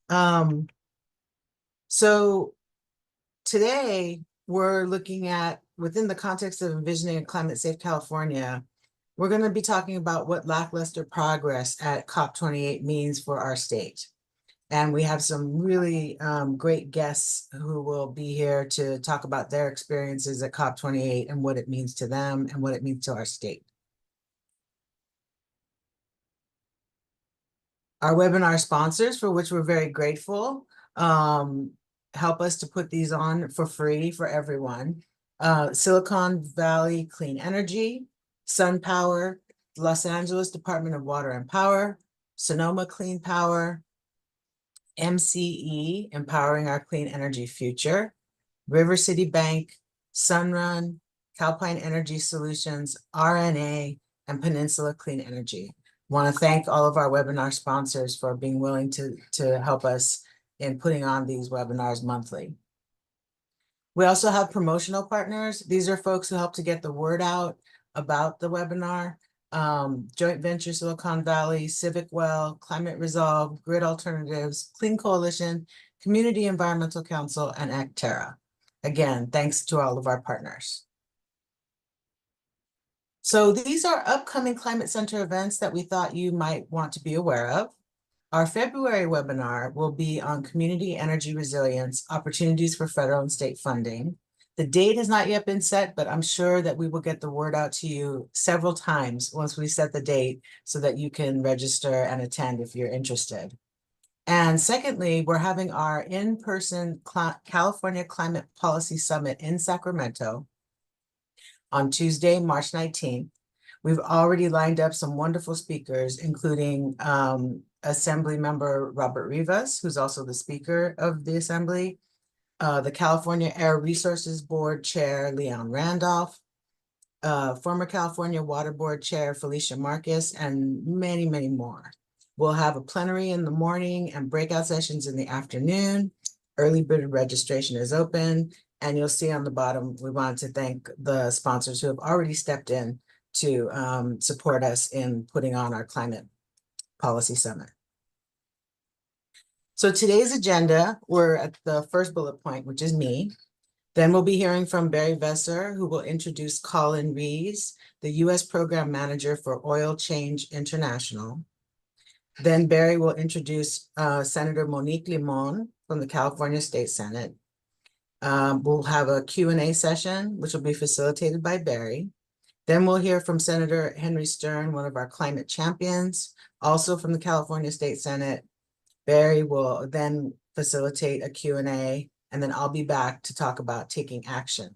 Um, so today we're looking at, within the context of envisioning a climate safe California, we're going to be talking about what lackluster progress at COP28 means for our state. And we have some really great guests who will be here to talk about their experiences at COP28 and what it means to them and what it means to our state. Our webinar sponsors, for which we're very grateful, help us to put these on for free for everyone. Silicon Valley Clean Energy, SunPower, Los Angeles Department of Water and Power, Sonoma Clean Power, MCE, Empowering Our Clean Energy Future, River City Bank, Sunrun, Calpine Energy Solutions, RNA, and Peninsula Clean Energy. Want to thank all of our webinar sponsors for being willing to help us in putting on these webinars monthly. We also have promotional partners. These are folks who help to get the word out about the webinar. Joint Venture Silicon Valley, Civic Well, Climate Resolve, Grid Alternatives, Clean Coalition, Community Environmental Council, and Acterra. Again, thanks to all of our partners. So these are upcoming Climate Center events that we thought you might want to be aware of. Our February webinar will be on community energy resilience, opportunities for federal and state funding. The date has not yet been set, but I'm sure that we will get the word out to you several times once we set the date so that you can register and attend if you're interested. And secondly, we're having our in-person California Climate Policy Summit in Sacramento on Tuesday, March 19th. We've already lined up some wonderful speakers, including Assembly Member Robert Rivas, who's also the Speaker of the Assembly, the California Air Resources Board Chair, Leon Randolph, former California Water Board Chair, Felicia Marcus, and many, many more. We'll have a plenary in the morning and breakout sessions in the afternoon. Early bird registration is open. And you'll see on the bottom, we wanted to thank the sponsors who have already stepped in to support us in putting on our Climate Policy Summit. So today's agenda, we're at the first bullet point, which is me. Then we'll be hearing from Barry Vesser, who will introduce Colin Rees, the U.S. Program Manager for Oil Change International. Then Barry will introduce Senator Monique Limon from the California State Senate. We'll have a Q&A session, which will be facilitated by Barry. Then we'll hear from Senator Henry Stern, one of our climate champions, also from the California State Senate. Barry will then facilitate a Q&A, and then I'll be back to talk about taking action.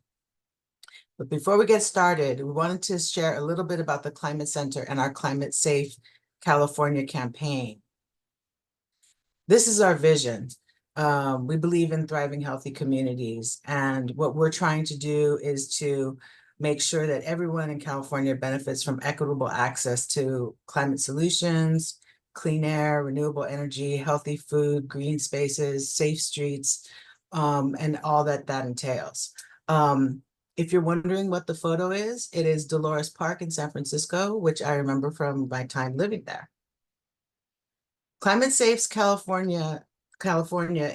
But before we get started, we wanted to share a little bit about the Climate Center and our Climate Safe California campaign. This is our vision. We believe in thriving, healthy communities. And what we're trying to do is to make sure that everyone in California benefits from equitable access to climate solutions, clean air, renewable energy, healthy food, green spaces, safe streets, and all that entails. If you're wondering what the photo is, it is Dolores Park in San Francisco, which I remember from my time living there. Climate Safe's California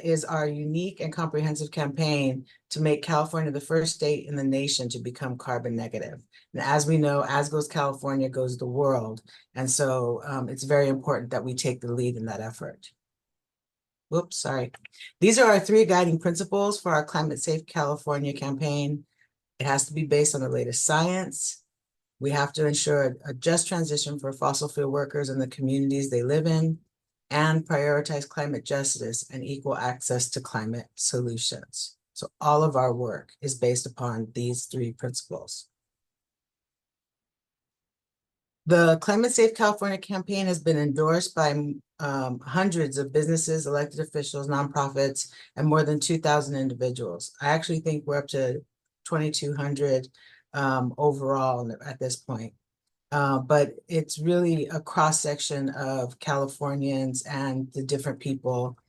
is our unique and comprehensive campaign to make California the first state in the nation to become carbon negative. And as we know, as goes California, goes the world. And so it's very important that we take the lead in that effort. Whoops, sorry. These are our 3 guiding principles for our Climate Safe California campaign. It has to be based on the latest science. We have to ensure a just transition for fossil fuel workers and the communities they live in, and prioritize climate justice and equal access to climate solutions. So all of our work is based upon these 3 principles. The Climate Safe California campaign has been endorsed by hundreds of businesses, elected officials, nonprofits, and more than 2,000 individuals. I actually think we're up to 2,200 overall at this point. But it's really a cross-section of Californians and the different people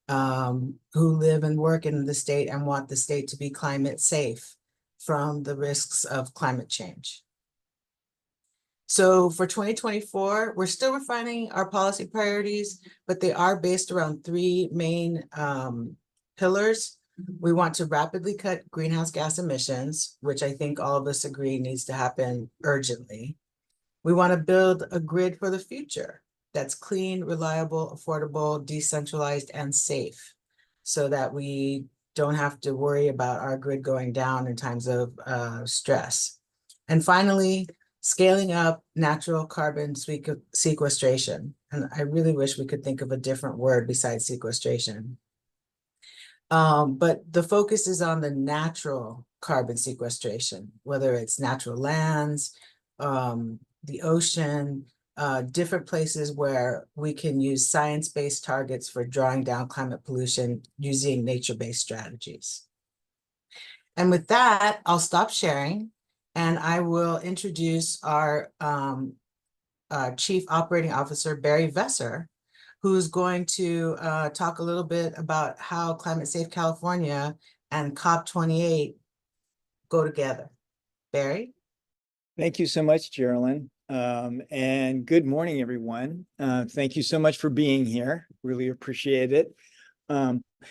who live and work in the state and want the state to be climate safe from the risks of climate change. So for 2024, we're still refining our policy priorities, but they are based around three main pillars. We want to rapidly cut greenhouse gas emissions, which I think all of us agree needs to happen urgently. We want to build a grid for the future that's clean, reliable, affordable, decentralized, and safe, so that we don't have to worry about our grid going down in times of stress. And finally, scaling up natural carbon sequestration. And I really wish we could think of a different word besides sequestration. But the focus is on the natural carbon sequestration, whether it's natural lands, the ocean, different places where we can use science-based targets for drawing down climate pollution using nature-based strategies. And with that, I'll stop sharing and I will introduce our Chief Operating Officer, Barry Vesser, who's going to talk a little bit about how Climate Safe California and COP28 go together. Barry? Thank you so much, Geraldine. And good morning, everyone. Thank you so much for being here. Really appreciate it.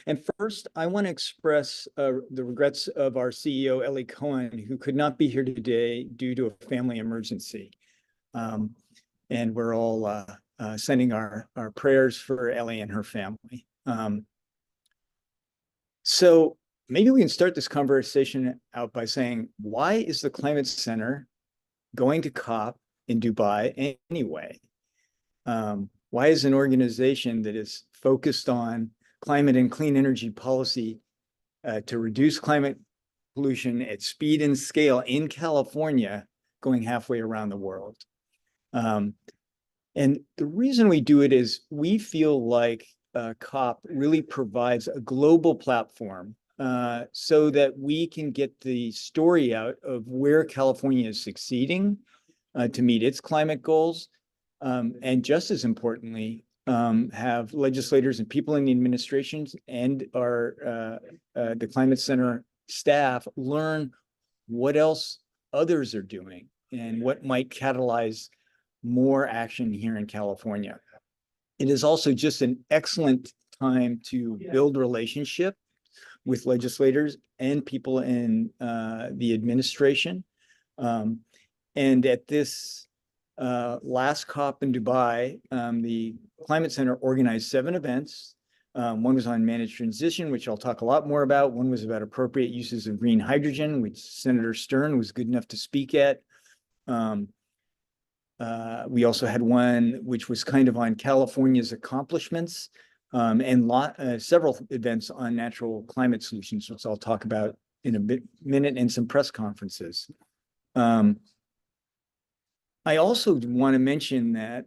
And first, I want to express the regrets of our CEO, Ellie Cohen, who could not be here today due to a family emergency. And we're all sending our prayers for Ellie and her family. So maybe we can start this conversation out by saying, why is the Climate Center going to COP in Dubai anyway? Why is an organization that is focused on climate and clean energy policy to reduce climate pollution at speed and scale in California going halfway around the world? And the reason we do it is we feel like COP really provides a global platform so that we can get the story out of where California is succeeding to meet its climate goals. And just as importantly, have legislators and people in the administrations and the Climate Center staff learn what else others are doing and what might catalyze more action here in California. It is also just an excellent time to build relationship with legislators and people in the administration. And at this last COP in Dubai, the Climate Center organized 7 events. One was on managed transition, which I'll talk a lot more about. One was about appropriate uses of green hydrogen, which Senator Stern was good enough to speak at. We also had one which was kind of on California's accomplishments, and several events on natural climate solutions, which I'll talk about in a minute, and some press conferences. I also want to mention that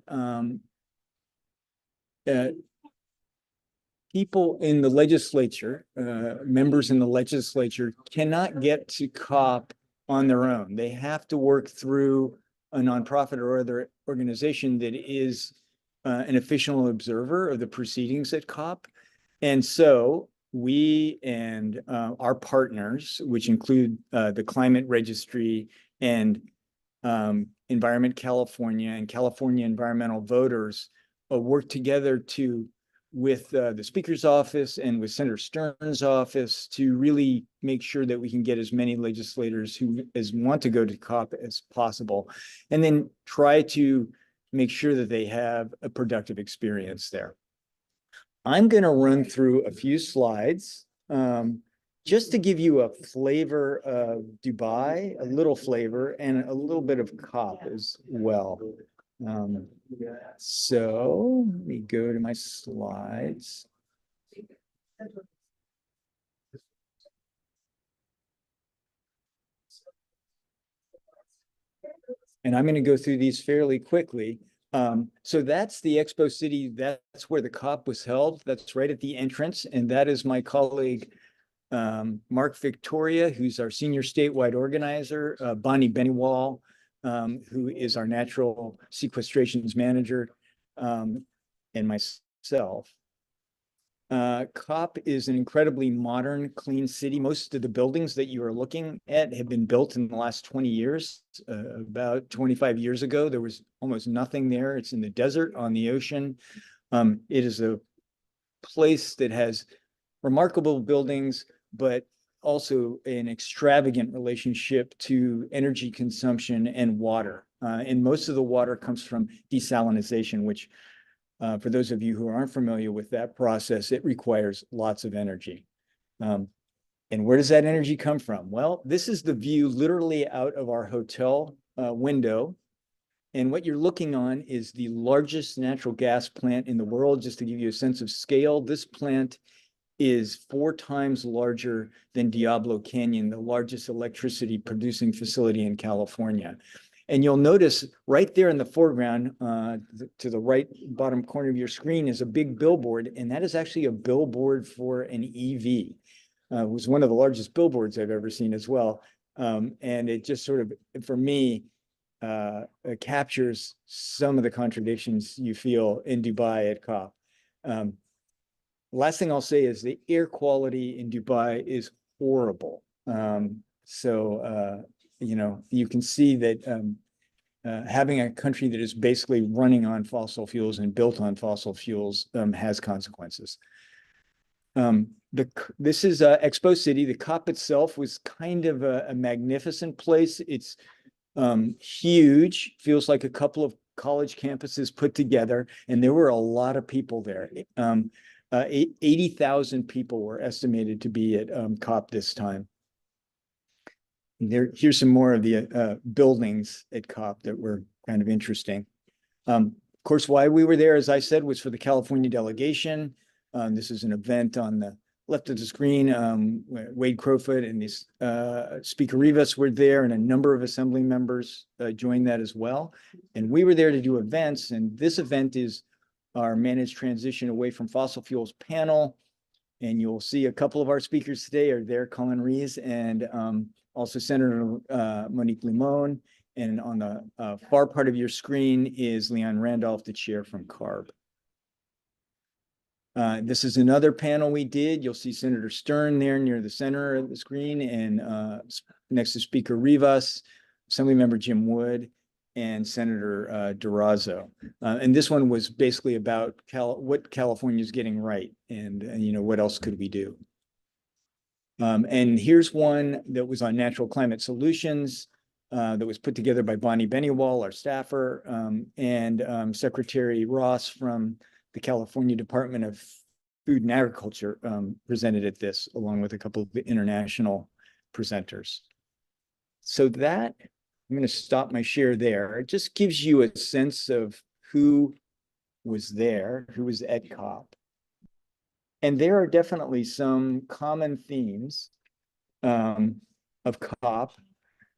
people in the legislature, members in the legislature, cannot get to COP on their own. They have to work through a nonprofit or other organization that is an official observer of the proceedings at COP. And so we and our partners, which include the Climate Registry and Environment California and California Environmental Voters, work together with the Speaker's office and with Senator Stern's office to really make sure that we can get as many legislators who want to go to COP as possible, and then try to make sure that they have a productive experience there. I'm going to run through a few slides just to give you a flavor of Dubai, a little flavor, and a little bit of COP as well. So let me go to my slides. And I'm going to go through these fairly quickly. So that's the Expo City. That's where the COP was held. That's right at the entrance. And that is my colleague, Mark Victoria, who's our senior statewide organizer, Bonnie Bennywall, who is our natural sequestrations manager, and myself. COP is an incredibly modern, clean city. Most of the buildings that you are looking at have been built in the last 20 years. About 25 years ago, there was almost nothing there. It's in the desert on the ocean. It is a place that has remarkable buildings, but also an extravagant relationship to energy consumption and water. And most of the water comes from desalinization, which for those of you who aren't familiar with that process, it requires lots of energy. And where does that energy come from? Well, this is the view literally out of our hotel window. And what you're looking on is the largest natural gas plant in the world. Just to give you a sense of scale, this plant is 4 times larger than Diablo Canyon, the largest electricity producing facility in California. And you'll notice right there in the foreground, to the right bottom corner of your screen is a big billboard, and that is actually a billboard for an EV. It was one of the largest billboards I've ever seen as well. And it just sort of, for me, captures some of the contradictions you feel in Dubai at COP. Last thing I'll say is the air quality in Dubai is horrible. You know, you can see that having a country that is basically running on fossil fuels and built on fossil fuels has consequences. This is Expo City. The COP itself was kind of a magnificent place. It's huge, feels like a couple of college campuses put together, and there were a lot of people there. 80,000 people were estimated to be at COP this time. Here's some more of the buildings at COP that were kind of interesting. Of course, why we were there, as I said, was for the California delegation. This is an event on the left of the screen. Wade Crowfoot and these Speaker Rivas were there, and a number of assembly members joined that as well. And we were there to do events, and this event is our Managed Transition Away from Fossil Fuels panel. And you'll see a couple of our speakers today are there, Colin Rees and also Senator Monique Limon. And on the far part of your screen is Leon Randolph, the chair from CARB. This is another panel we did. You'll see Senator Stern there near the center of the screen, and next to Speaker Rivas, Assemblymember Jim Wood, and Senator Durazo. And this one was basically about what California is getting right, and you know, what else could we do? And here's one that was on natural climate solutions that was put together by Bonnie Bennywall, our staffer, and Secretary Ross from the California Department of Food and Agriculture presented at this, along with a couple of international presenters. So that, I'm going to stop my share there. It just gives you a sense of who was there, who was at COP. And there are definitely some common themes of COP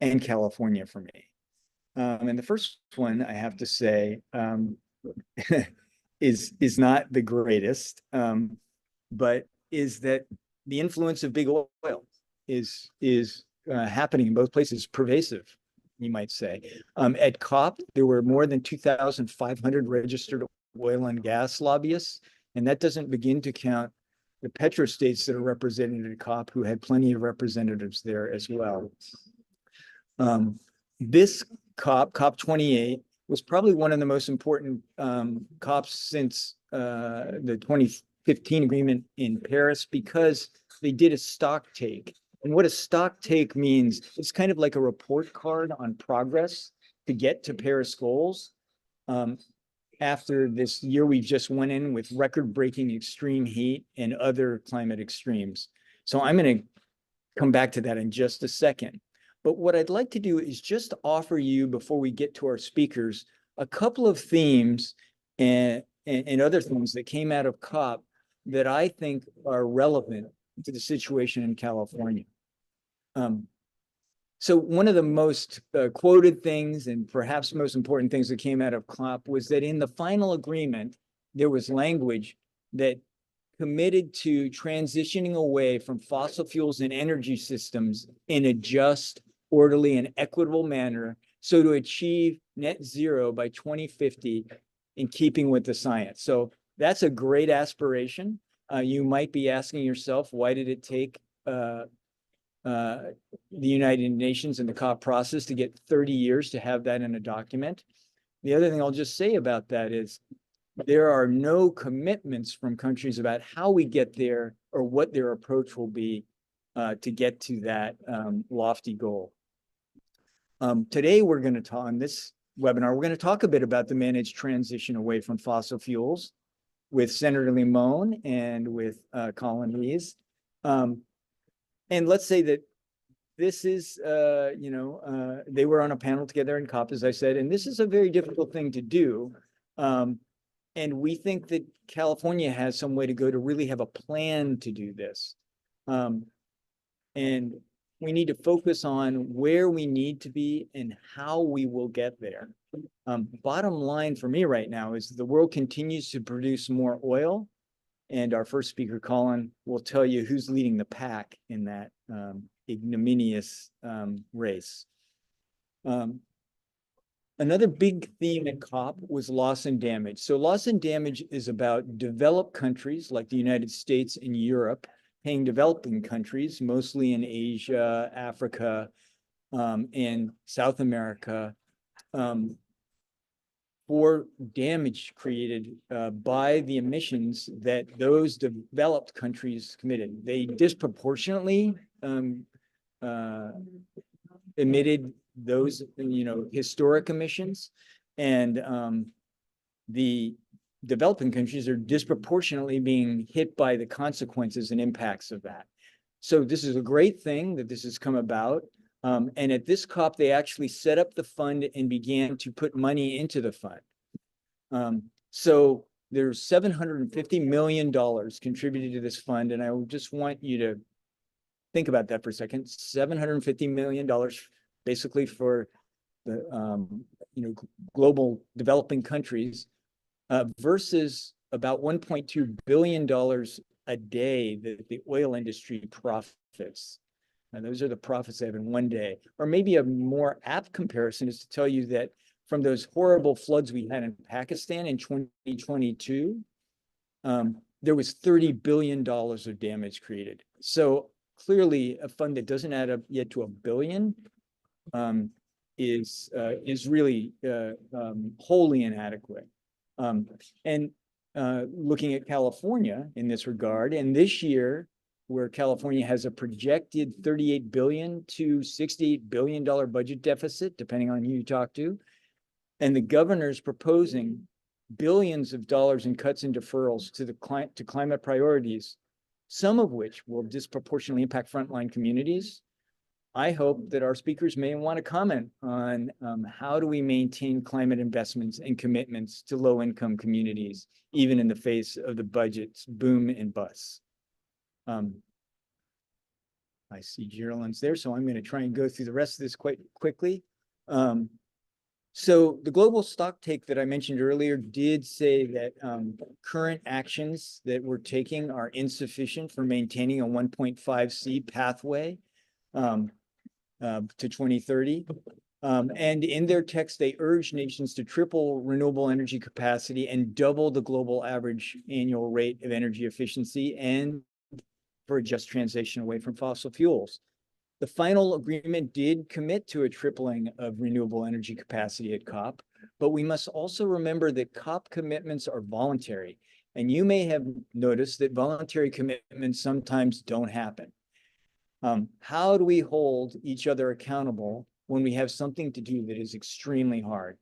and California for me. And the first one, I have to say, is not the greatest, but is that the influence of big oil is happening in both places, pervasive, you might say. At COP, there were more than 2,500 registered oil and gas lobbyists, and that doesn't begin to count the petrostates that are represented at COP, who had plenty of representatives there as well. This COP, COP28, was probably one of the most important COPs since the 2015 agreement in Paris, because they did a stock take. And what a stock take means, it's kind of like a report card on progress to get to Paris goals. After this year we just went in with record-breaking extreme heat and other climate extremes. So I'm going to come back to that in just a second. But what I'd like to do is just offer you, before we get to our speakers, a couple of themes and other things that came out of COP that I think are relevant to the situation in California. So one of the most quoted things, and perhaps most important things that came out of COP, was that in the final agreement, there was language that committed to transitioning away from fossil fuels and energy systems in a just, orderly, and equitable manner, so to achieve net zero by 2050 in keeping with the science. So that's a great aspiration. You might be asking yourself, why did it take the United Nations and the COP process to get 30 years to have that in a document? The other thing I'll just say about that is there are no commitments from countries about how we get there or what their approach will be to get to that lofty goal. Today, we're going to talk on this webinar, we're going to talk a bit about the managed transition away from fossil fuels with Senator Limon and with Colin Rees. And let's say that this is, they were on a panel together in COP, as I said, and this is a very difficult thing to do. And we think that California has some way to go to really have a plan to do this. And we need to focus on where we need to be and how we will get there. Bottom line for me right now is the world continues to produce more oil. And our first speaker, Colin, will tell you who's leading the pack in that ignominious race. Another big theme at COP was loss and damage. So loss and damage is about developed countries like the United States and Europe paying developing countries, mostly in Asia, Africa, and South America, for damage created by the emissions that those developed countries committed. They disproportionately emitted those, historic emissions, and the developing countries are disproportionately being hit by the consequences and impacts of that. So this is a great thing that this has come about. And at this COP, they actually set up the fund and began to put money into the fund. So there's $750 million contributed to this fund. And I just want you to think about that for a second. $750 million basically for the global developing countries versus about $1.2 billion a day that the oil industry profits. And those are the profits they have in one day. Or maybe a more apt comparison is to tell you that from those horrible floods we had in Pakistan in 2022, there was $30 billion of damage created. So clearly a fund that doesn't add up yet to $1 billion is really wholly inadequate. And looking at California in this regard, and this year, where California has a projected $38 billion to $68 billion budget deficit, depending on who you talk to, and the governor's proposing billions of dollars in cuts and deferrals to climate priorities, some of which will disproportionately impact frontline communities. I hope that our speakers may want to comment on how do we maintain climate investments and commitments to low-income communities, even in the face of the budget's boom and bust. I see Geraldine's there, so I'm going to try and go through the rest of this quite quickly. So the global stock take that I mentioned earlier did say that current actions that we're taking are insufficient for maintaining a 1.5C pathway to 2030. And in their text, they urge nations to triple renewable energy capacity and double the global average annual rate of energy efficiency and for a just transition away from fossil fuels. The final agreement did commit to a tripling of renewable energy capacity at COP, but we must also remember that COP commitments are voluntary. And you may have noticed that voluntary commitments sometimes don't happen. How do we hold each other accountable when we have something to do that is extremely hard?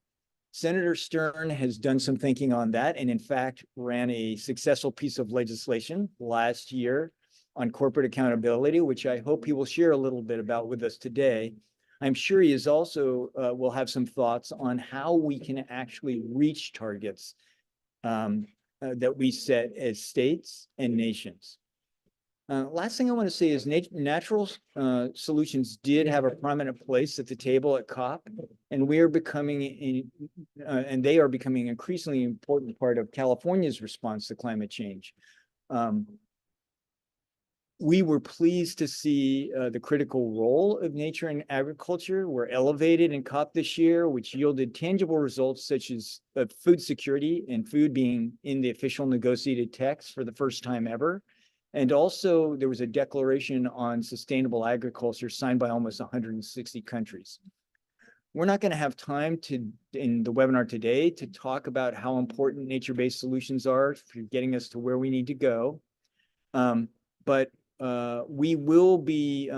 Senator Stern has done some thinking on that and in fact ran a successful piece of legislation last year on corporate accountability, which I hope he will share a little bit about with us today. I'm sure he is also will have some thoughts on how we can actually reach targets that we set as states and nations. Last thing I want to say is natural solutions did have a prominent place at the table at COP, and we are becoming, and they are becoming an increasingly important part of California's response to climate change. We were pleased to see the critical role of nature and agriculture were elevated in COP this year, which yielded tangible results such as food security and food being in the official negotiated text for the first time ever. And also there was a declaration on sustainable agriculture signed by almost 160 countries. We're not going to have time in the webinar today to talk about how important nature-based solutions are for getting us to where we need to go. But we will be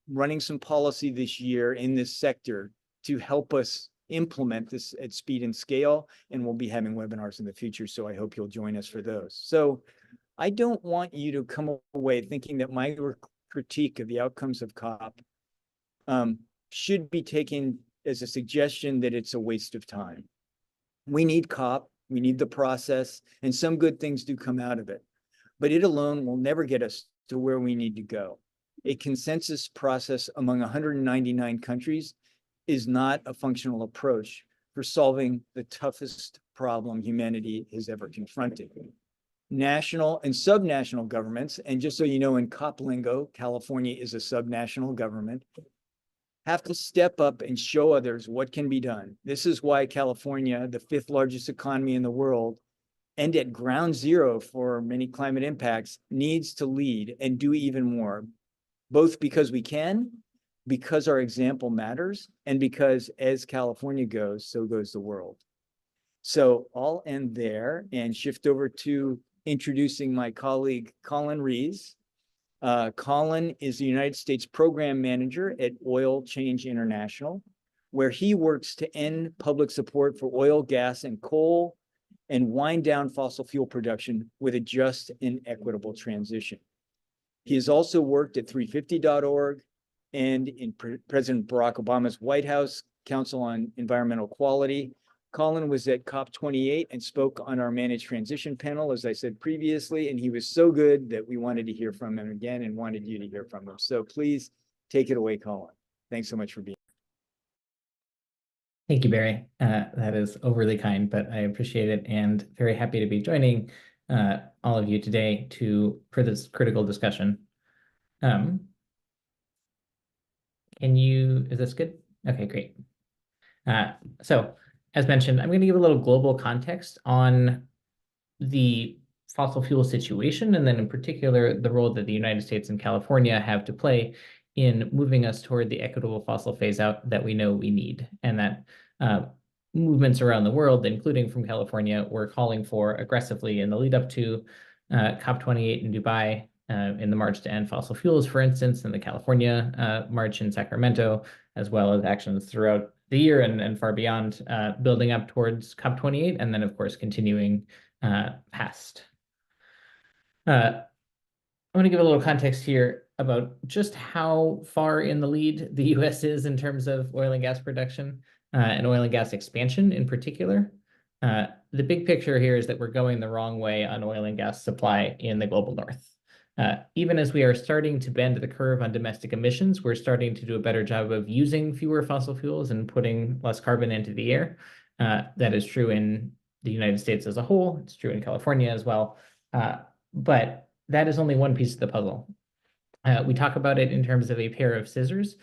running some policy this year in this sector to help us implement this at speed and scale, and we'll be having webinars in the future, so I hope you'll join us for those. So I don't want you to come away thinking that my critique of the outcomes of COP should be taken as a suggestion that it's a waste of time. We need COP, we need the process, and some good things do come out of it. But it alone will never get us to where we need to go. A consensus process among 199 countries is not a functional approach for solving the toughest problem humanity has ever confronted. National and subnational governments, and just so you know, in COP lingo, California is a subnational government, have to step up and show others what can be done. This is why California, the 5th largest economy in the world, and at ground zero for many climate impacts, needs to lead and do even more, both because we can, because our example matters, and because as California goes, so goes the world. So I'll end there and shift over to introducing my colleague, Colin Rees. Colin is the United States Program Manager at Oil Change International, where he works to end public support for oil, gas, and coal, and wind down fossil fuel production with a just and equitable transition. He has also worked at 350.org and in President Barack Obama's White House Council on Environmental Quality. Colin was at COP28 and spoke on our managed transition panel, as I said previously, and he was so good that we wanted to hear from him again and wanted you to hear from him. So please take it away, Colin. Thanks so much for being here. Thank you, Barry. That is overly kind, but I appreciate it and very happy to be joining all of you today for this critical discussion. Is this good? Okay, great. So as mentioned, I'm going to give a little global context on the fossil fuel situation, and then in particular, the role that the United States and California have to play in moving us toward the equitable fossil phase out that we know we need, and that movements around the world, including from California, were calling for aggressively in the lead up to COP28 in Dubai, in the March to End Fossil Fuels, for instance, and the California March in Sacramento, as well as actions throughout the year and far beyond, building up towards COP28, and then, of course, continuing past. I'm going to give a little context here about just how far in the lead the U.S. is in terms of oil and gas production and oil and gas expansion in particular. The big picture here is that we're going the wrong way on oil and gas supply in the global north. Even as we are starting to bend the curve on domestic emissions, we're starting to do a better job of using fewer fossil fuels and putting less carbon into the air. That is true in the United States as a whole. It's true in California as well. But that is only one piece of the puzzle. We talk about it in terms of a pair of scissors.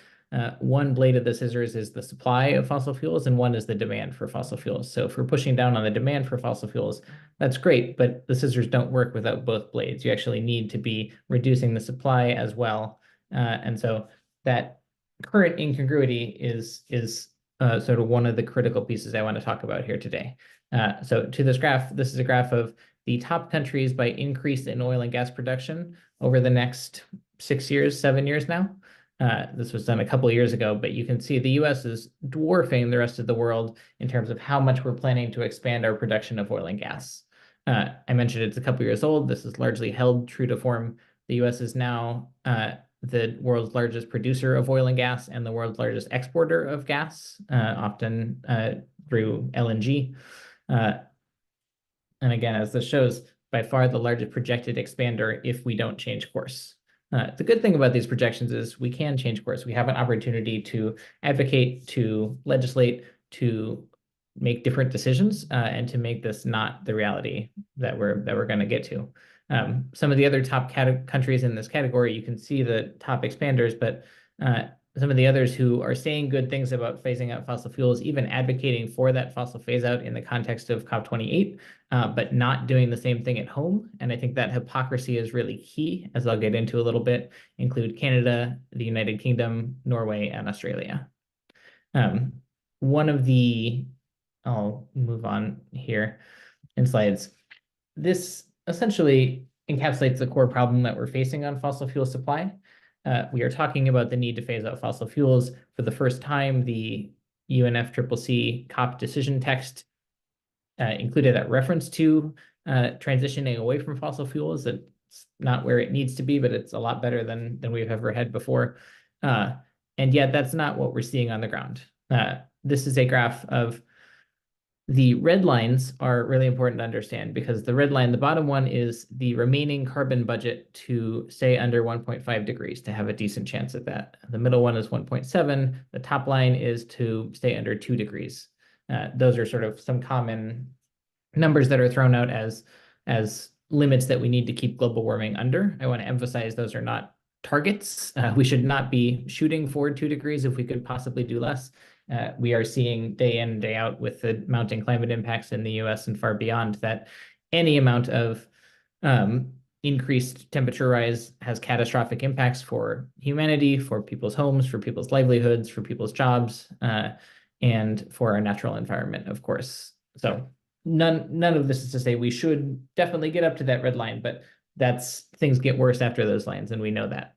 One blade of the scissors is the supply of fossil fuels, and one is the demand for fossil fuels. So if we're pushing down on the demand for fossil fuels, that's great, but the scissors don't work without both blades. You actually need to be reducing the supply as well. And so that current incongruity is sort of one of the critical pieces I want to talk about here today. So to this graph, this is a graph of the top countries by increase in oil and gas production over the next 6 years, 7 years now. This was done a couple of years ago, but you can see the US is dwarfing the rest of the world in terms of how much we're planning to expand our production of oil and gas. I mentioned it's a couple years old. This is largely held true to form. The US is now the world's largest producer of oil and gas and the world's largest exporter of gas, often through LNG. And again, as this shows, by far the largest projected expander if we don't change course. The good thing about these projections is we can change course. We have an opportunity to advocate, to legislate, to make different decisions, and to make this not the reality that we're going to get to. Some of the other top countries in this category, you can see the top expanders, but some of the others who are saying good things about phasing out fossil fuels, even advocating for that fossil phase out in the context of COP28, but not doing the same thing at home. And I think that hypocrisy is really key, as I'll get into a little bit, include Canada, the United Kingdom, Norway, and Australia. I'll move on here in slides. This essentially encapsulates the core problem that we're facing on fossil fuel supply. We are talking about the need to phase out fossil fuels. For the first time, the UNFCCC COP decision text included that reference to transitioning away from fossil fuels. It's not where it needs to be, but it's a lot better than we've ever had before. And yet that's not what we're seeing on the ground. This is a graph of the red lines are really important to understand because the red line, the bottom one, is the remaining carbon budget to stay under 1.5 degrees to have a decent chance at that. The middle one is 1.7. The top line is to stay under 2 degrees. Those are sort of some common numbers that are thrown out as limits that we need to keep global warming under. I want to emphasize those are not targets. We should not be shooting for 2 degrees if we could possibly do less. We are seeing day in, day out with the mounting climate impacts in the US and far beyond that any amount of increased temperature rise has catastrophic impacts for humanity, for people's homes, for people's livelihoods, for people's jobs, and for our natural environment, of course. So none of this is to say we should definitely get up to that red line, but things get worse after those lines, and we know that.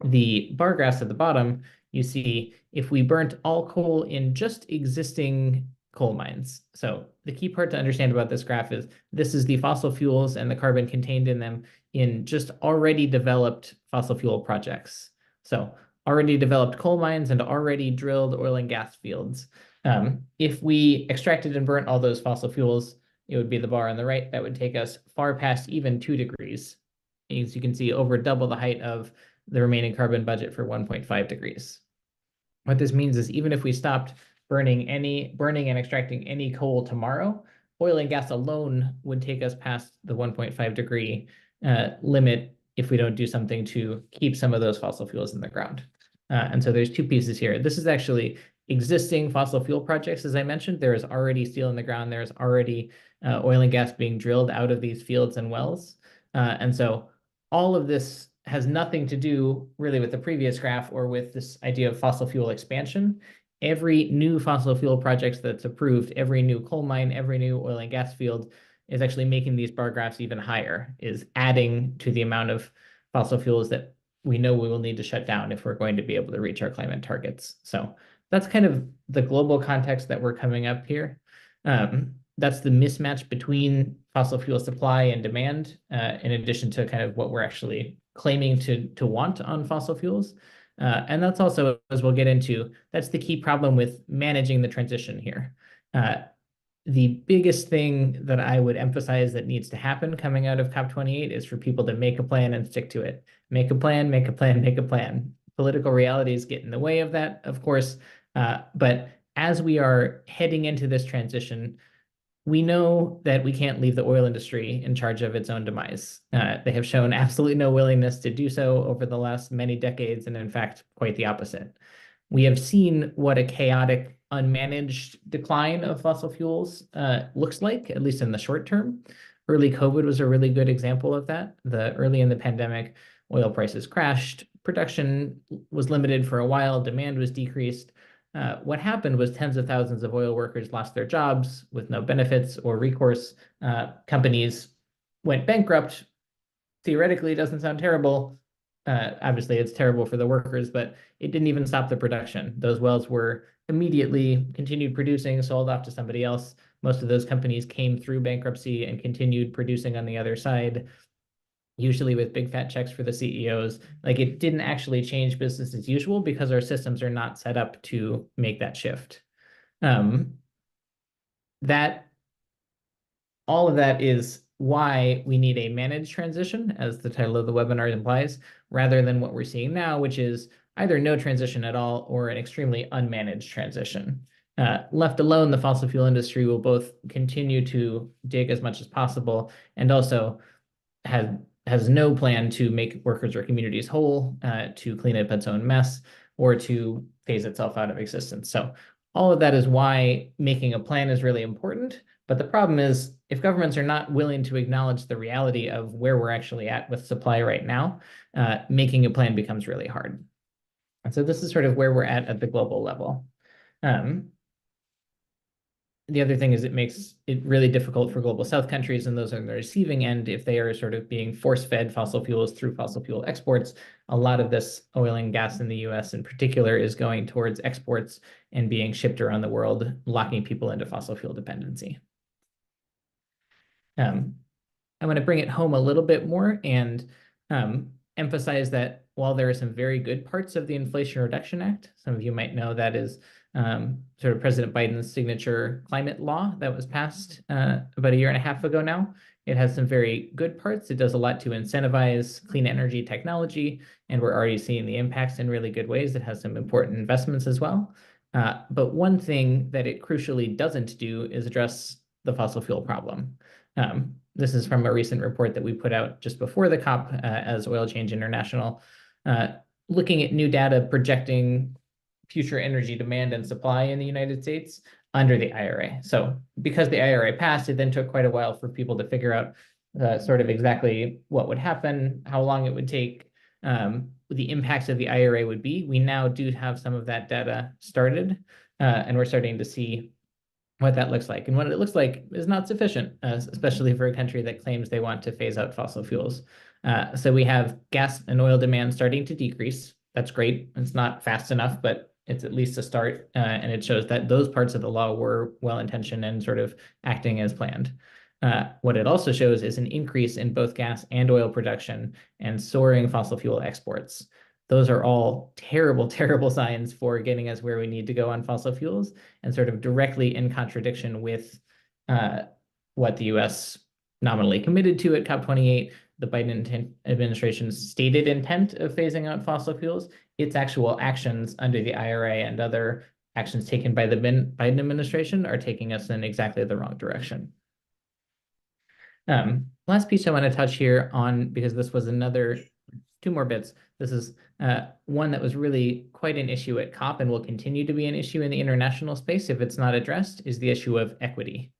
The bar graphs at the bottom, you see if we burnt all coal in just existing coal mines. So the key part to understand about this graph is this is the fossil fuels and the carbon contained in them in just already developed fossil fuel projects. So already developed coal mines and already drilled oil and gas fields. If we extracted and burnt all those fossil fuels, it would be the bar on the right. That would take us far past even 2 degrees. As you can see, over double the height of the remaining carbon budget for 1.5 degrees. What this means is even if we stopped burning and extracting any coal tomorrow, oil and gas alone would take us past the 1.5 degree limit if we don't do something to keep some of those fossil fuels in the ground. And so there's two pieces here. This is actually existing fossil fuel projects. As I mentioned, there is already steel in the ground. There's already oil and gas being drilled out of these fields and wells. And so all of this has nothing to do really with the previous graph or with this idea of fossil fuel expansion. Every new fossil fuel project that's approved, every new coal mine, every new oil and gas field is actually making these bar graphs even higher, is adding to the amount of fossil fuels that we know we will need to shut down if we're going to be able to reach our climate targets. So that's kind of the global context that we're coming up here. That's the mismatch between fossil fuel supply and demand, in addition to kind of what we're actually claiming to want on fossil fuels. And that's also, as we'll get into, that's the key problem with managing the transition here. The biggest thing that I would emphasize that needs to happen coming out of COP28 is for people to make a plan and stick to it. Make a plan, make a plan, make a plan. Political realities get in the way of that, of course. But as we are heading into this transition, we know that we can't leave the oil industry in charge of its own demise. They have shown absolutely no willingness to do so over the last many decades, and in fact, quite the opposite. We have seen what a chaotic, unmanaged decline of fossil fuels looks like, at least in the short term. Early COVID was a really good example of that. Early in the pandemic, oil prices crashed, production was limited for a while, demand was decreased. What happened was tens of thousands of oil workers lost their jobs with no benefits or recourse. Companies went bankrupt. Theoretically, it doesn't sound terrible. Obviously, it's terrible for the workers, but it didn't even stop the production. Those wells were immediately continued producing, sold off to somebody else. Most of those companies came through bankruptcy and continued producing on the other side, usually with big fat checks for the CEOs. Like, it didn't actually change business as usual because our systems are not set up to make that shift. All of that is why we need a managed transition, as the title of the webinar implies, rather than what we're seeing now, which is either no transition at all or an extremely unmanaged transition. Left alone, the fossil fuel industry will both continue to dig as much as possible and also has no plan to make workers or communities whole, to clean up its own mess, or to phase itself out of existence. So all of that is why making a plan is really important. But the problem is, if governments are not willing to acknowledge the reality of where we're actually at with supply right now, making a plan becomes really hard. And so this is sort of where we're at the global level. The other thing is it makes it really difficult for global South countries and those on the receiving end if they are sort of being force-fed fossil fuels through fossil fuel exports. A lot of this oil and gas in the US in particular is going towards exports and being shipped around the world, locking people into fossil fuel dependency. I want to bring it home a little bit more and emphasize that while there are some very good parts of the Inflation Reduction Act, some of you might know that is sort of President Biden's signature climate law that was passed about a year and a half ago now. It has some very good parts. It does a lot to incentivize clean energy technology, and we're already seeing the impacts in really good ways. It has some important investments as well. But one thing that it crucially doesn't do is address the fossil fuel problem. This is from a recent report that we put out just before the COP as Oil Change International, looking at new data projecting future energy demand and supply in the United States under the IRA. So because the IRA passed, it then took quite a while for people to figure out sort of exactly what would happen, how long it would take, the impacts of the IRA would be. We now do have some of that data started, and we're starting to see what that looks like. And what it looks like is not sufficient, especially for a country that claims they want to phase out fossil fuels. So we have gas and oil demand starting to decrease. That's great. It's not fast enough, but it's at least a start. And it shows that those parts of the law were well-intentioned and sort of acting as planned. What it also shows is an increase in both gas and oil production and soaring fossil fuel exports. Those are all terrible, terrible signs for getting us where we need to go on fossil fuels, and sort of directly in contradiction with what the US nominally committed to at COP28, the Biden administration's stated intent of phasing out fossil fuels, its actual actions under the IRA and other actions taken by the Biden administration are taking us in exactly the wrong direction. Last piece I want to touch here on, because this was another, two more bits. This is one that was really quite an issue at COP and will continue to be an issue in the international space if it's not addressed, is the issue of equity.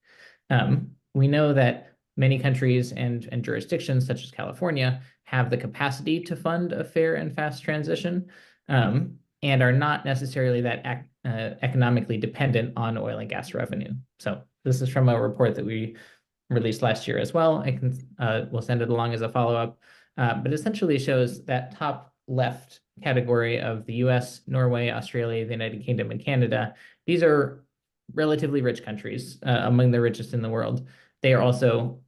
We know that many countries and jurisdictions, such as California, have the capacity to fund a fair and fast transition, and are not necessarily that economically dependent on oil and gas revenue. So this is from a report that we released last year as well. I can we'll send it along as a follow-up, but essentially shows that top left category of the US, Norway, Australia, the United Kingdom, and Canada. These are relatively rich countries, among the richest in the world. They are also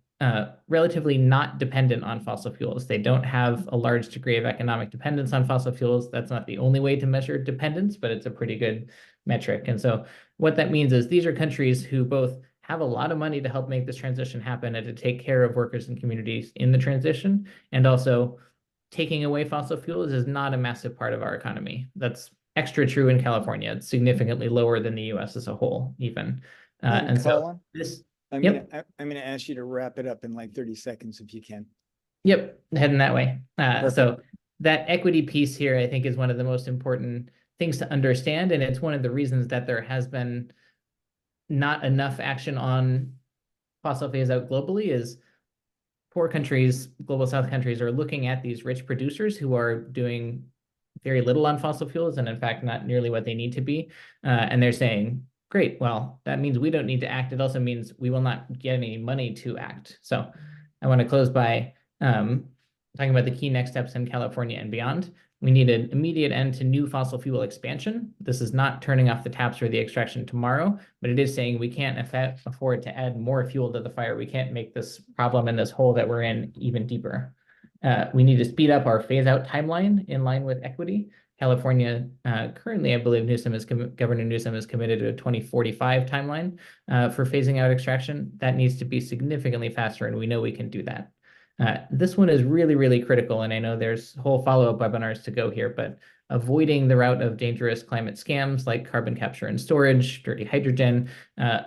relatively not dependent on fossil fuels. They don't have a large degree of economic dependence on fossil fuels. That's not the only way to measure dependence, but it's a pretty good metric. And so what that means is these are countries who both have a lot of money to help make this transition happen and to take care of workers and communities in the transition. And also taking away fossil fuels is not a massive part of our economy. That's extra true in California. It's significantly lower than the US as a whole, even. And so this, I'm gonna ask you to wrap it up in like 30 seconds if you can. Yep, heading that way. So that equity piece here, I think, is one of the most important things to understand. And it's one of the reasons that there has been not enough action on fossil phase out globally is poor countries, global South countries, are looking at these rich producers who are doing very little on fossil fuels and in fact not nearly what they need to be. And they're saying, great, well, that means we don't need to act. It also means we will not get any money to act. So I want to close by talking about the key next steps in California and beyond. We need an immediate end to new fossil fuel expansion. This is not turning off the taps for the extraction tomorrow, but it is saying we can't afford to add more fuel to the fire. We can't make this problem and this hole that we're in even deeper. We need to speed up our phase-out timeline in line with equity. California currently, I believe Governor Newsom is committed to a 2045 timeline for phasing out extraction. That needs to be significantly faster, and we know we can do that. This one is really, really critical, and I know there's whole follow-up webinars to go here, but avoiding the route of dangerous climate scams like carbon capture and storage, dirty hydrogen,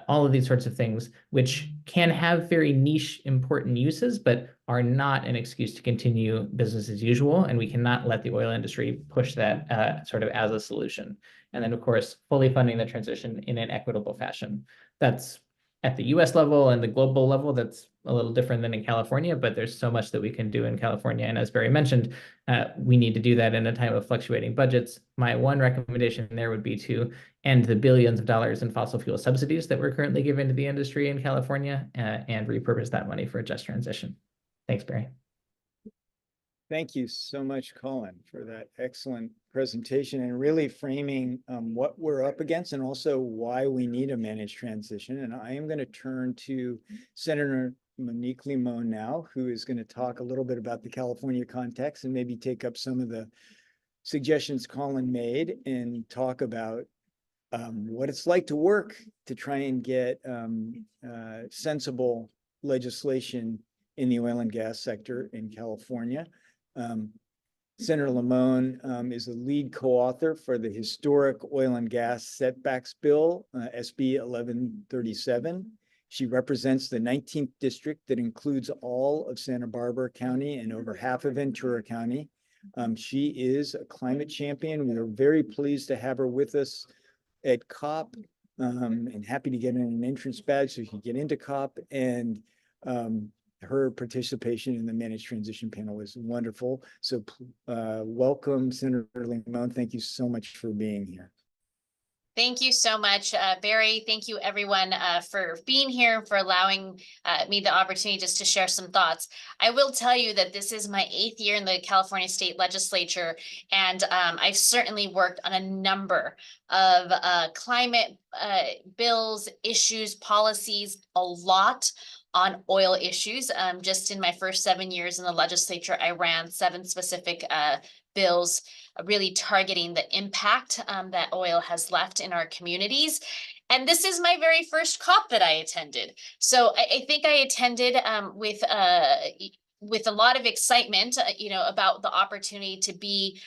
all of these sorts of things, which can have very niche, important uses, but are not an excuse to continue business as usual. And we cannot let the oil industry push that sort of as a solution. And then, of course, fully funding the transition in an equitable fashion. That's at the US level and the global level, that's a little different than in California, but there's so much that we can do in California. And as Barry mentioned, we need to do that in a time of fluctuating budgets. My one recommendation there would be to end the billions of dollars in fossil fuel subsidies that we're currently giving to the industry in California and repurpose that money for a just transition. Thanks, Barry. Thank you so much, Colin, for that excellent presentation and really framing what we're up against and also why we need a managed transition. And I am going to turn to Senator Monique Limon now, who is going to talk a little bit about the California context and maybe take up some of the suggestions Colin made and talk about what it's like to work to try and get sensible legislation in the oil and gas sector in California. Senator Limon is the lead co-author for the historic oil and gas setbacks bill, SB 1137. She represents the 19th district that includes all of Santa Barbara County and over half of Ventura County. She is a climate champion. We are very pleased to have her with us at COP and happy to get an entrance badge so she can get into COP. And her participation in the managed transition panel is wonderful. So welcome, Senator Limon. Thank you so much for being here. Thank you so much, Barry. Thank you, everyone, for being here, for allowing me the opportunity just to share some thoughts. I will tell you that this is my 8th year in the California State Legislature, and I've certainly worked on a number of climate bills, issues, policies, a lot on oil issues. Just in my first 7 years in the legislature, I ran 7 specific bills really targeting the impact that oil has left in our communities. And this is my very first COP that I attended. So I think I attended with a lot of excitement, about the opportunity to be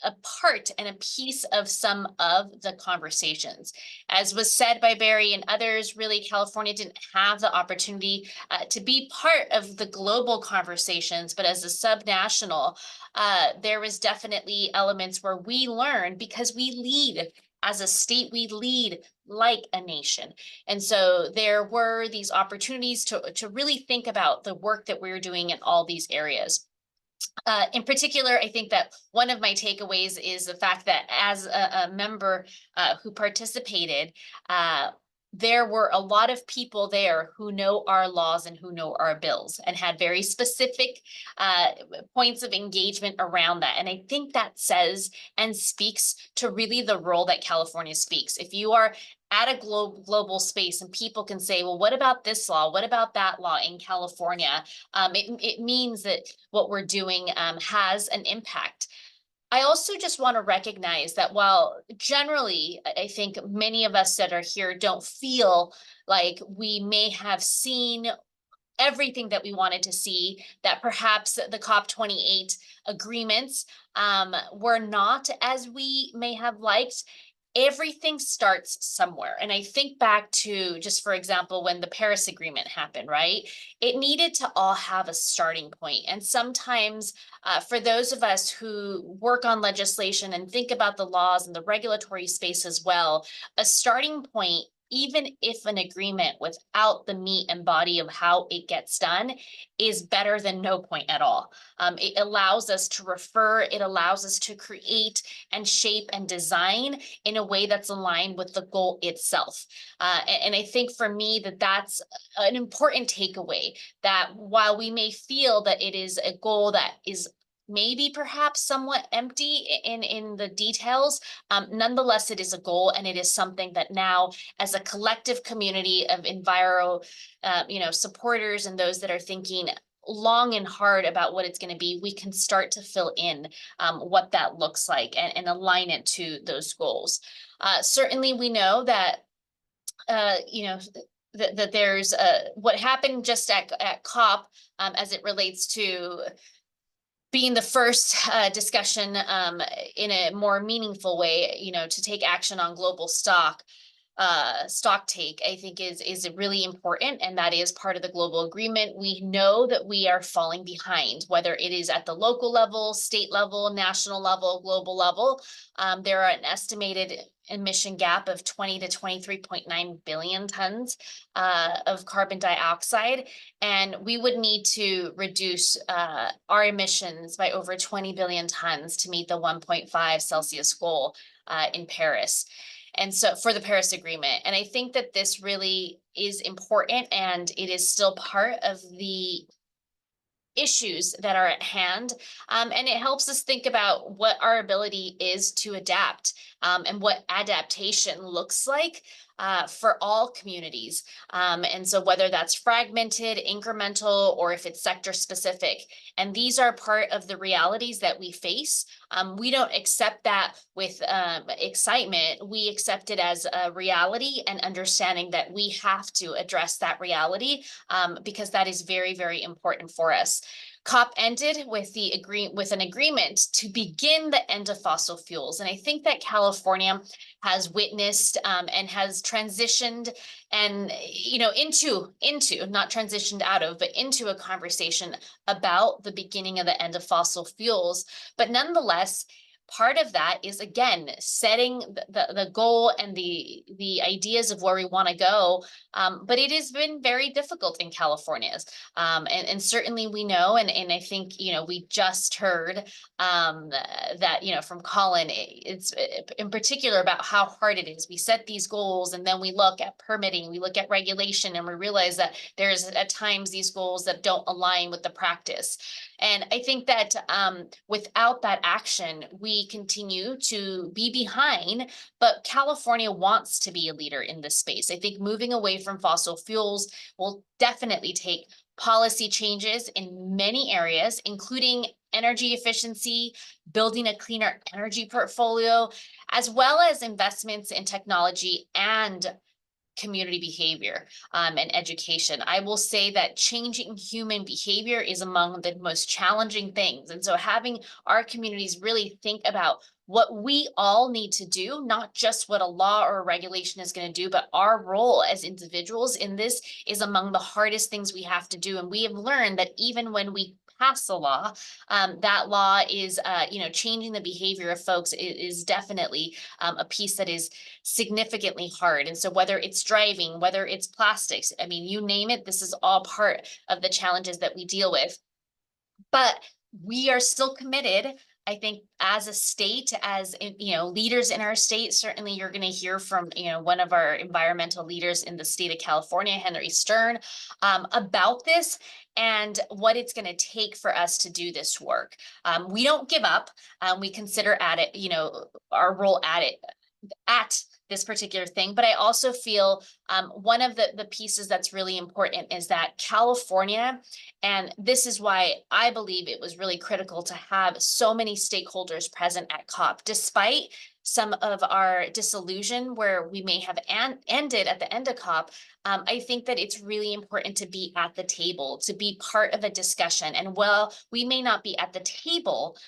a part and a piece of some of the conversations. As was said by Barry and others, really, California didn't have the opportunity to be part of the global conversations, but as a subnational, there was definitely elements where we learned because we lead. As a state, we lead like a nation. And so there were these opportunities to really think about the work that we're doing in all these areas. In particular, I think that one of my takeaways is the fact that as a member who participated, there were a lot of people there who know our laws and who know our bills and had very specific points of engagement around that. And I think that says and speaks to really the role that California speaks. If you are at a global space and people can say, well, what about this law? What about that law in California? It means that what we're doing has an impact. I also just want to recognize that while generally, I think many of us that are here don't feel like we may have seen everything that we wanted to see, that perhaps the COP28 agreements were not as we may have liked. Everything starts somewhere. And I think back to, just for example, when the Paris Agreement happened, right? It needed to all have a starting point. And sometimes for those of us who work on legislation and think about the laws and the regulatory space as well, a starting point, even if an agreement without the meat and body of how it gets done, is better than no point at all. It allows us to refer, it allows us to create and shape and design in a way that's aligned with the goal itself. And I think for me that's an important takeaway, that while we may feel that it is a goal that is maybe perhaps somewhat empty in the details, nonetheless, it is a goal, and it is something that now, as a collective community of enviro, supporters and those that are thinking long and hard about what it's going to be, we can start to fill in what that looks like and align it to those goals. Certainly, we know that that there's what happened just at COP as it relates to being the first discussion in a more meaningful way, you know, to take action on global stock take, I think is really important, and that is part of the global agreement. We know that we are falling behind, whether it is at the local level, state level, national level, global level. There are an estimated emission gap of 20 to 23.9 billion tons of carbon dioxide, and we would need to reduce our emissions by over 20 billion tons to meet the 1.5 Celsius goal in Paris. And so for the Paris Agreement. And I think that this really is important, and it is still part of the issues that are at hand. And it helps us think about what our ability is to adapt and what adaptation looks like for all communities. And so whether that's fragmented, incremental, or if it's sector specific, and these are part of the realities that we face. We don't accept that with excitement. We accept it as a reality and understanding that we have to address that reality because that is very, very important for us. COP ended with an agreement to begin the end of fossil fuels. And I think that California has witnessed and has transitioned and, you know, into not transitioned out of, but into a conversation about the beginning of the end of fossil fuels. But nonetheless, part of that is, again, setting the goal and the ideas of where we want to go. But it has been very difficult in California. And certainly we know, and I think, you know, we just heard that, you know, from Colin, it's in particular about how hard it is. We set these goals and then we look at permitting, we look at regulation, and we realize that there's at times these goals that don't align with the practice. And I think that without that action, we continue to be behind, but California wants to be a leader in this space. I think moving away from fossil fuels will definitely take policy changes in many areas, including energy efficiency, building a cleaner energy portfolio, as well as investments in technology and community behavior and education. I will say that changing human behavior is among the most challenging things. And so having our communities really think about what we all need to do, not just what a law or a regulation is going to do, but our role as individuals in this is among the hardest things we have to do. And we have learned that even when we pass a law, that law is, you know, changing the behavior of folks is definitely a piece that is significantly hard. And so whether it's driving, whether it's plastics, I mean, you name it, this is all part of the challenges that we deal with. But we are still committed, I think, as a state, as, you know, leaders in our state. Certainly you're going to hear from, you know, one of our environmental leaders in the state of California, Henry Stern, about this and what it's going to take for us to do this work. We don't give up. We consider at it, you know, our role at this particular thing. But I also feel one of the pieces that's really important is that California, and this is why I believe it was really critical to have so many stakeholders present at COP, despite some of our disillusion where we may have ended at the end of COP. I think that it's really important to be at the table, to be part of a discussion. And while we may not be at the table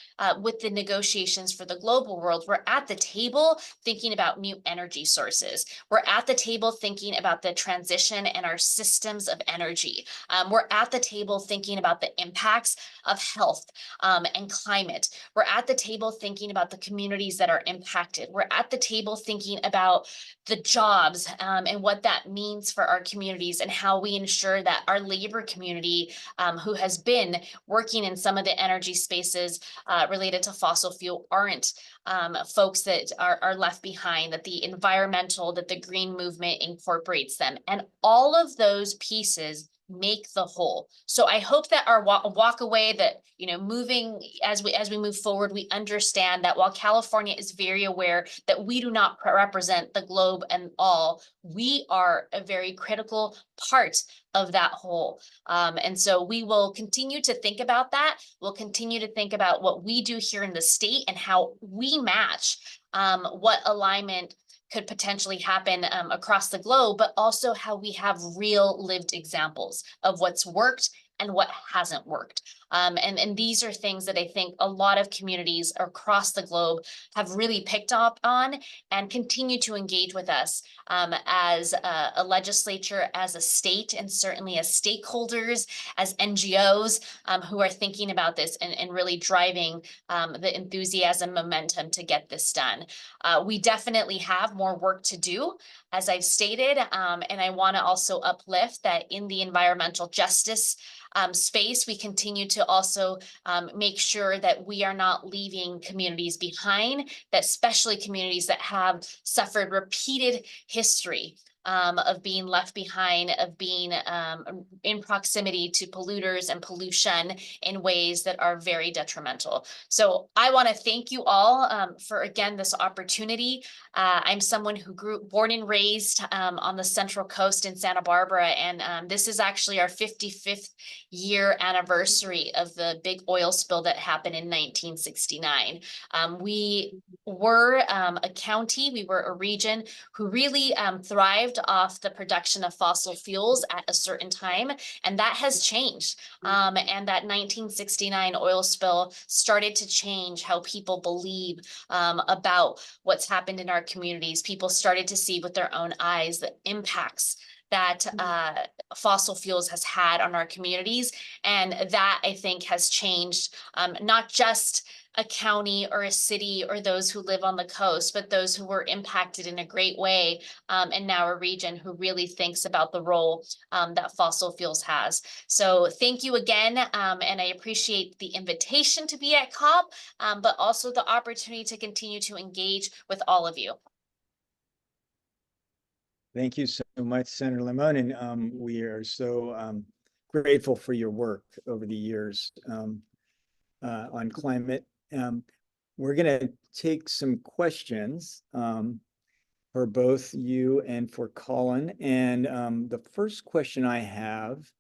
with the negotiations for the global world, we're at the table thinking about new energy sources. We're at the table thinking about the transition and our systems of energy. We're at the table thinking about the impacts of health and climate. We're at the table thinking about the communities that are impacted. We're at the table thinking about the jobs and what that means for our communities and how we ensure that our labor community who has been working in some of the energy spaces related to fossil fuel aren't folks that are left behind, that the environmental, that the green movement incorporates them. And all of those pieces make the whole. So I hope that our walk away, that, you know, moving as we move forward, we understand that while California is very aware that we do not represent the globe and all, we are a very critical part of that whole. And so we will continue to think about that. We'll continue to think about what we do here in the state and how we match what alignment could potentially happen across the globe, but also how we have real lived examples of what's worked and what hasn't worked. And these are things that I think a lot of communities across the globe have really picked up on and continue to engage with us as a legislature, as a state, and certainly as stakeholders, as NGOs who are thinking about this and really driving the enthusiasm, momentum to get this done. We definitely have more work to do, as I've stated, and I want to also uplift that in the environmental justice space, we continue to also make sure that we are not leaving communities behind, that especially communities that have suffered repeated history of being left behind, of being in proximity to polluters and pollution in ways that are very detrimental. So I want to thank you all for, again, this opportunity. I'm someone who born and raised on the Central Coast in Santa Barbara, and this is actually our 55th year anniversary of the big oil spill that happened in 1969. We were a county, we were a region who really thrived off the production of fossil fuels at a certain time, and that has changed. And that 1969 oil spill started to change how people believe about what's happened in our communities. People started to see with their own eyes the impacts that fossil fuels has had on our communities. And that, I think, has changed not just a county or a city or those who live on the coast, but those who were impacted in a great way, and now a region who really thinks about the role that fossil fuels has. So thank you again, and I appreciate the invitation to be at COP, but also the opportunity to continue to engage with all of you. Thank you so much, Senator Limon, and we are so grateful for your work over the years on climate. We're going to take some questions for both you and for Colin. And the first question I have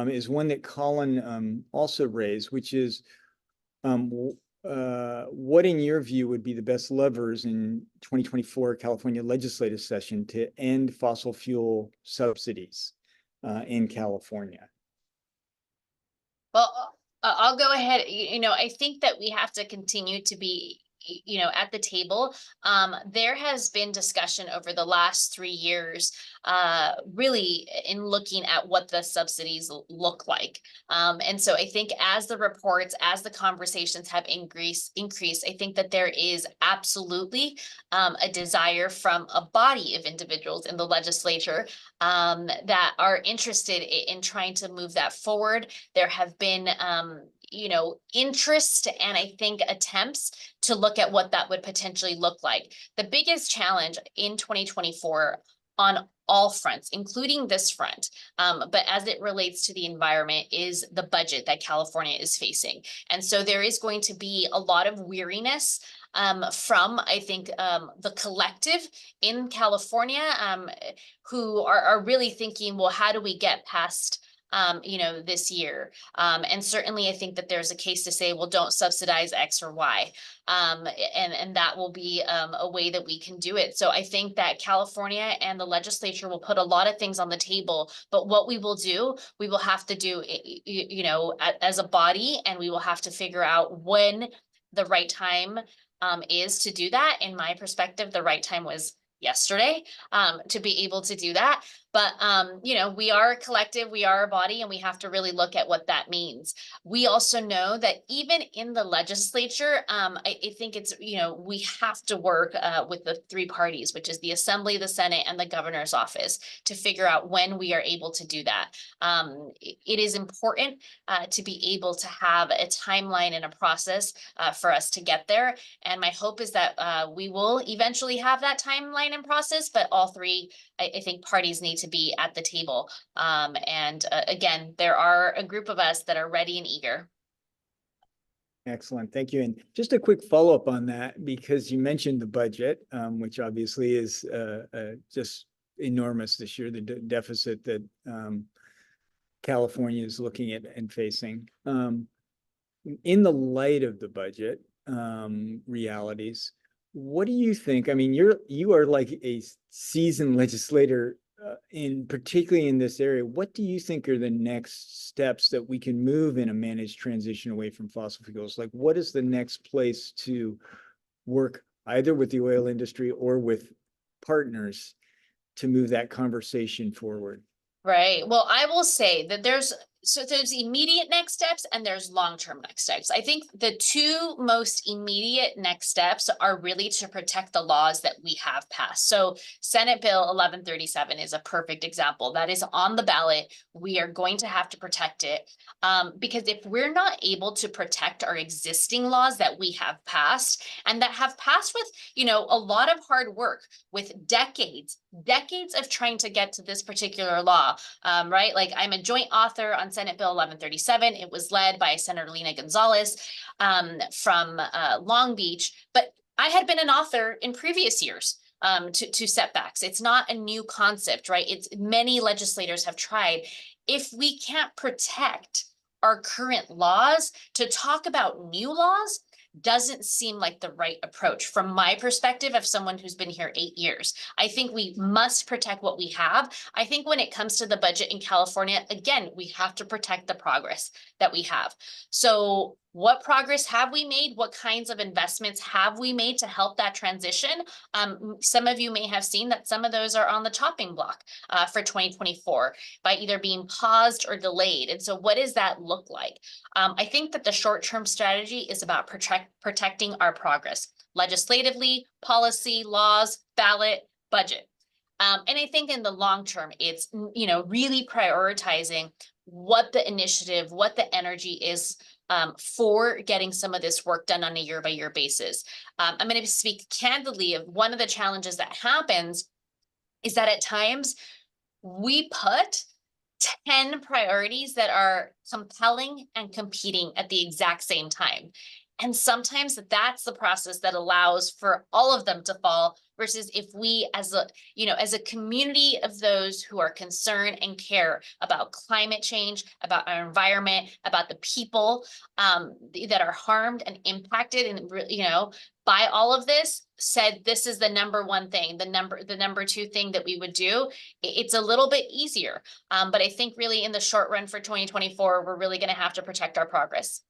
is one that Colin also raised, which is what, in your view, would be the best levers in 2024 California legislative session to end fossil fuel subsidies in California? Well, I'll go ahead. I think that we have to continue to be, at the table. There has been discussion over the last 3 years, really in looking at what the subsidies look like. And so I think as the reports, as the conversations have increased, I think that there is absolutely a desire from a body of individuals in the legislature that are interested in trying to move that forward. There have been interest and I think attempts to look at what that would potentially look like. The biggest challenge in 2024 on all fronts, including this front, but as it relates to the environment, is the budget that California is facing. And so there is going to be a lot of weariness from, I think, the collective in California who are really thinking, well, how do we get past this year? And certainly I think that there's a case to say, well, don't subsidize X or Y. And that will be a way that we can do it. So I think that California and the legislature will put a lot of things on the table, but what we will do, we will have to do, as a body, and we will have to figure out when the right time is to do that. In my perspective, the right time was yesterday to be able to do that. But, we are a collective, we are a body, and we have to really look at what that means. We also know that even in the legislature, I think it's, we have to work with the 3 parties, which is the Assembly, the Senate, and the governor's office, to figure out when we are able to do that. It is important to be able to have a timeline and a process for us to get there. And my hope is that we will eventually have that timeline and process, but all 3, I think, parties need to be at the table. And again, there are a group of us that are ready and eager. Excellent. Thank you. And just a quick follow-up on that, because you mentioned the budget, which obviously is just enormous this year, the deficit that California is looking at and facing. In the light of the budget realities, What do you think? I mean, you are like a seasoned legislator, particularly in this area. What do you think are the next steps that we can move in a managed transition away from fossil fuels? Like, what is the next place to work either with the oil industry or with partners to move that conversation forward? Right. Well, I will say that there's immediate next steps and there's long-term next steps. I think the two most immediate next steps are really to protect the laws that we have passed. So Senate Bill 1137 is a perfect example. That is on the ballot. We are going to have to protect it. Because if we're not able to protect our existing laws that we have passed and that have passed with, a lot of hard work, with decades of trying to get to this particular law, right? Like, I'm a joint author on Senate Bill 1137. It was led by Senator Lena Gonzalez from Long Beach, but I had been an author in previous years to setbacks. It's not a new concept, right? It's many legislators have tried. If we can't protect our current laws, to talk about new laws doesn't seem like the right approach from my perspective of someone who's been here 8 years. I think we must protect what we have. I think when it comes to the budget in California, again, we have to protect the progress that we have. So what progress have we made? What kinds of investments have we made to help that transition? Some of you may have seen that some of those are on the chopping block for 2024 by either being paused or delayed. And so what does that look like? I think that the short-term strategy is about protecting our progress legislatively, policy, laws, ballot, budget. And I think in the long term, it's, really prioritizing what the initiative, what the energy is for getting some of this work done on a year-by-year basis. I'm going to speak candidly of one of the challenges that happens is that at times we put 10 priorities that are compelling and competing at the exact same time. And sometimes that's the process that allows for all of them to fall, versus if we as a community of those who are concerned and care about climate change, about our environment, about the people that are harmed and impacted and, by all of this, said this is the number one thing, the number two thing that we would do, it's a little bit easier. But I think really in the short run for 2024, we're really going to have to protect our progress.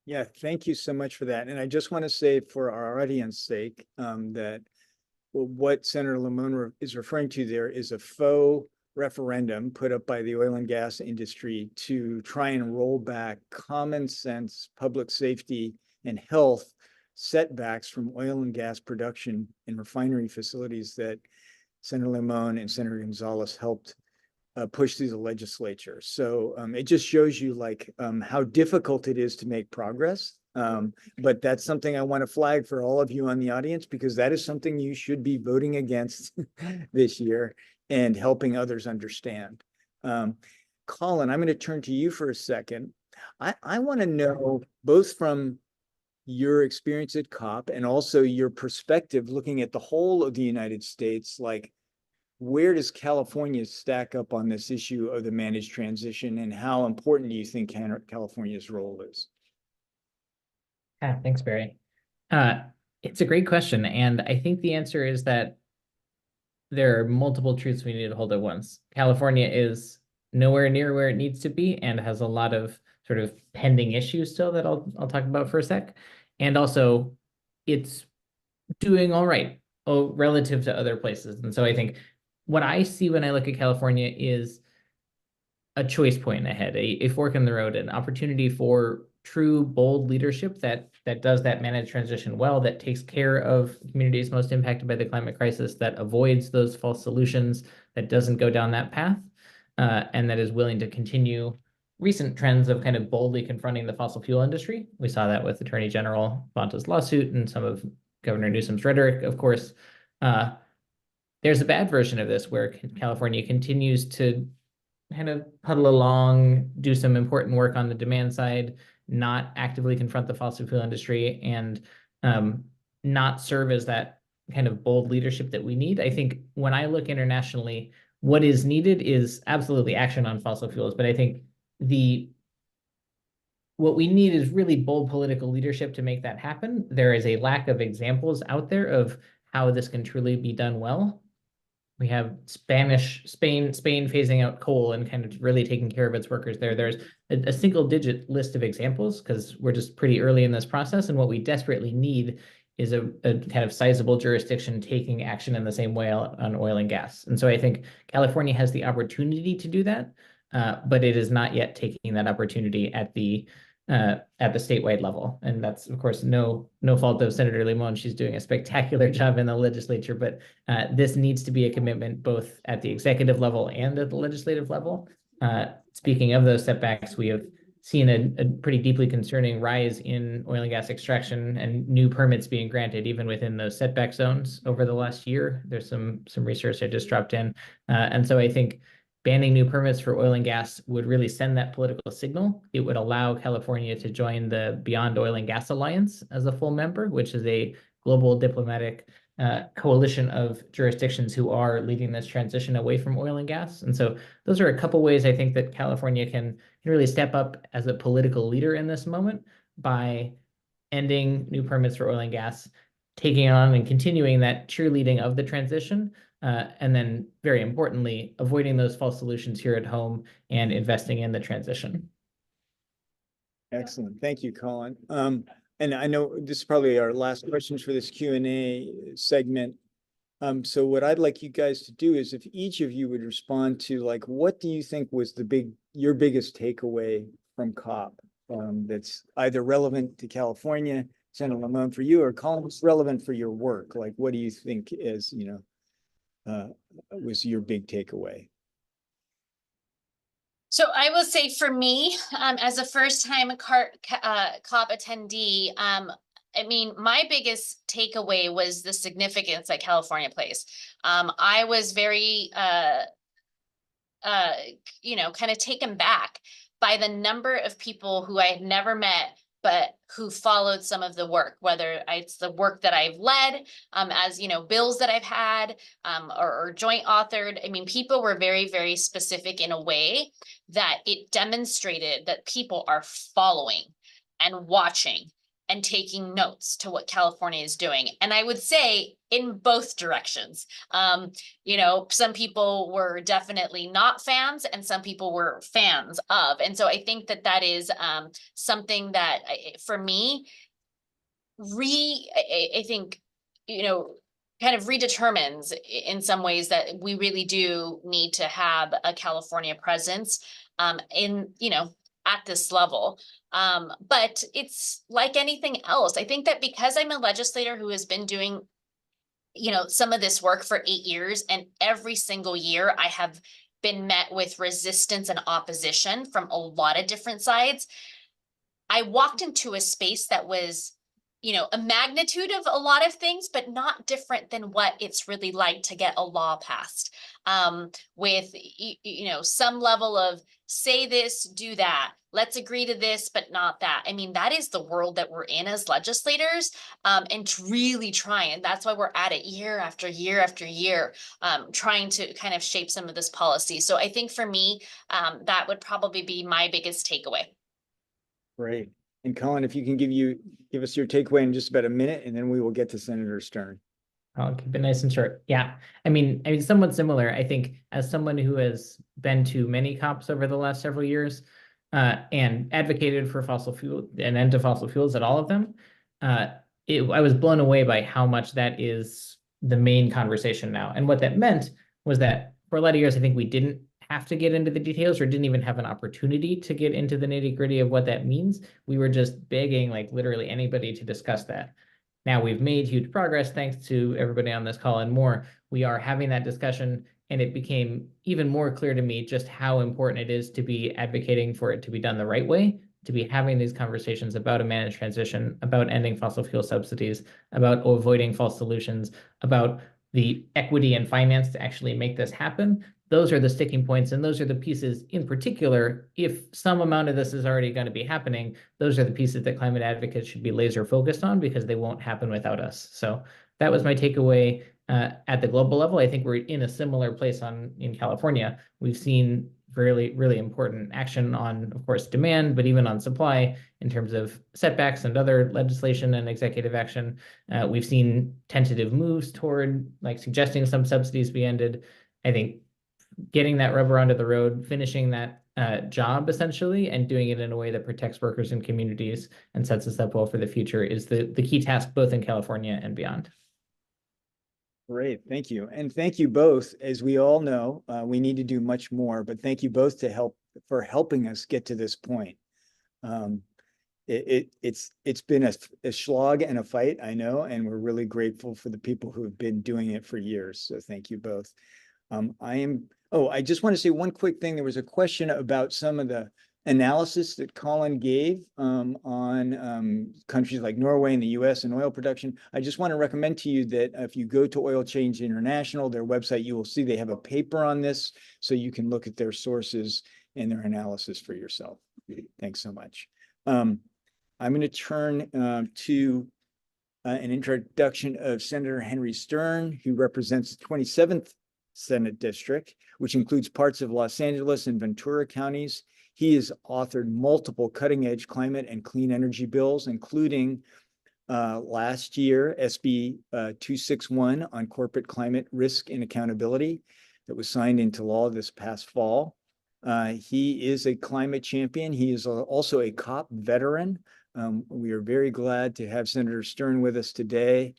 Yeah, thank you so much for that. And I just want to say for our audience sake that what Senator Limon is referring to there is a faux referendum put up by the oil and gas industry to try and roll back common sense public safety and health setbacks from oil and gas production and refinery facilities that Senator Limon and Senator Gonzalez helped push through the legislature. So it just shows you how difficult it is to make progress. But that's something I want to flag for all of you on the audience, because that is something you should be voting against this year and helping others understand. Colin, I'm going to turn to you for a second. I want to know, both from your experience at COP and also your perspective looking at the whole of the United States, where does California stack up on this issue of the managed transition, and how important do you think California's role is? Yeah, thanks, Barry. It's a great question. And I think the answer is that there are multiple truths we need to hold at once. California is nowhere near where it needs to be and has a lot of sort of pending issues still that I'll talk about for a sec. And also, it's doing all right relative to other places. And so I think what I see when I look at California is a choice point ahead, a fork in the road, an opportunity for true, bold leadership that does that managed transition well, that takes care of communities most impacted by the climate crisis, that avoids those false solutions, that doesn't go down that path, and that is willing to continue recent trends of kind of boldly confronting the fossil fuel industry. We saw that with Attorney General Bonta's lawsuit and some of Governor Newsom's rhetoric, of course. There's a bad version of this where California continues to kind of puddle along, do some important work on the demand side, not actively confront the fossil fuel industry, and not serve as that kind of bold leadership that we need. I think when I look internationally, what is needed is absolutely action on fossil fuels, but I think what we need is really bold political leadership to make that happen. There is a lack of examples out there of how this can truly be done well. We have Spain phasing out coal and kind of really taking care of its workers there. There's a single digit list of examples because we're just pretty early in this process. And what we desperately need is a kind of sizable jurisdiction taking action in the same way on oil and gas. And so I think California has the opportunity to do that, but it is not yet taking that opportunity at the statewide level. And that's, of course, no fault of Senator Limon. She's doing a spectacular job in the legislature, but this needs to be a commitment both at the executive level and at the legislative level. Speaking of those setbacks, we have seen a pretty deeply concerning rise in oil and gas extraction and new permits being granted even within those setback zones over the last year. There's some research I just dropped in. And so I think banning new permits for oil and gas would really send that political signal. It would allow California to join the Beyond Oil and Gas Alliance as a full member, which is a global diplomatic coalition of jurisdictions who are leading this transition away from oil and gas. And so those are a couple ways I think that California can really step up as a political leader in this moment by ending new permits for oil and gas, taking on and continuing that cheerleading of the transition, and then very importantly, avoiding those false solutions here at home and investing in the transition. Excellent. Thank you, Colin. And I know this is probably our last questions for this Q&A segment. So what I'd like you guys to do is if each of you would respond to like, what do you think was your biggest takeaway from COP that's either relevant to California, Senator Limon for you, or Colin, was relevant for your work? Like, what do you think is, was your big takeaway? So I will say for me, as a first-time COP attendee, I mean, my biggest takeaway was the significance that California plays. I was very, kind of taken back by the number of people who I had never met, but who followed some of the work, whether it's the work that I've led, as bills that I've had, or joint authored. I mean, people were very, very specific in a way that it demonstrated that people are following and watching and taking notes to what California is doing. And I would say in both directions. Some people were definitely not fans and some people were fans of. And so I think that is something that for me, I think, kind of redetermines in some ways that we really do need to have a California presence at this level. But it's like anything else. I think that because I'm a legislator who has been doing, some of this work for 8 years, and every single year I have been met with resistance and opposition from a lot of different sides, I walked into a space that was, a magnitude of a lot of things, but not different than what it's really like to get a law passed, with, some level of say this, do that, let's agree to this, but not that. I mean, that is the world that we're in as legislators, and to really try. And that's why we're at it year after year after year, trying to kind of shape some of this policy. So I think for me, that would probably be my biggest takeaway. Great. And Colin, if you can give us your takeaway in just about a minute, and then we will get to Senator Stern. I'll keep it nice and short. Yeah, I mean, somewhat similar. I think as someone who has been to many COPs over the last several years, and advocated for fossil fuel and end to fossil fuels at all of them, I was blown away by how much that is the main conversation now. And what that meant was that for a lot of years, I think we didn't have to get into the details or didn't even have an opportunity to get into the nitty-gritty of what that means. We were just begging like literally anybody to discuss that. Now we've made huge progress thanks to everybody on this call and more. We are having that discussion, and it became even more clear to me just how important it is to be advocating for it to be done the right way, to be having these conversations about a managed transition, about ending fossil fuel subsidies, about avoiding false solutions, about the equity and finance to actually make this happen. Those are the sticking points, and those are the pieces in particular, if some amount of this is already going to be happening, those are the pieces that climate advocates should be laser focused on because they won't happen without us. So that was my takeaway at the global level. I think we're in a similar place in California. We've seen really, really important action on, of course, demand, but even on supply in terms of setbacks and other legislation and executive action. We've seen tentative moves toward like suggesting some subsidies be ended. I think getting that rubber onto the road, finishing that job essentially, and doing it in a way that protects workers and communities and sets us up well for the future is the key task both in California and beyond. Great, thank you. And thank you both. As we all know, we need to do much more, but thank you both for helping us get to this point. It's been a slog and a fight, I know, and we're really grateful for the people who have been doing it for years. So thank you both. I just want to say one quick thing. There was a question about some of the analysis that Colin gave on countries like Norway and the US and oil production. I just want to recommend to you that if you go to Oil Change International, their website, you will see they have a paper on this, so you can look at their sources and their analysis for yourself. Thanks so much. I'm going to turn to an introduction of Senator Henry Stern, who represents the 27th Senate District, which includes parts of Los Angeles and Ventura counties. He has authored multiple cutting-edge climate and clean energy bills, including last year, SB 261 on corporate climate risk and accountability that was signed into law this past fall. He is a climate champion. He is also a COP veteran. We are very glad to have Senator Stern with us today.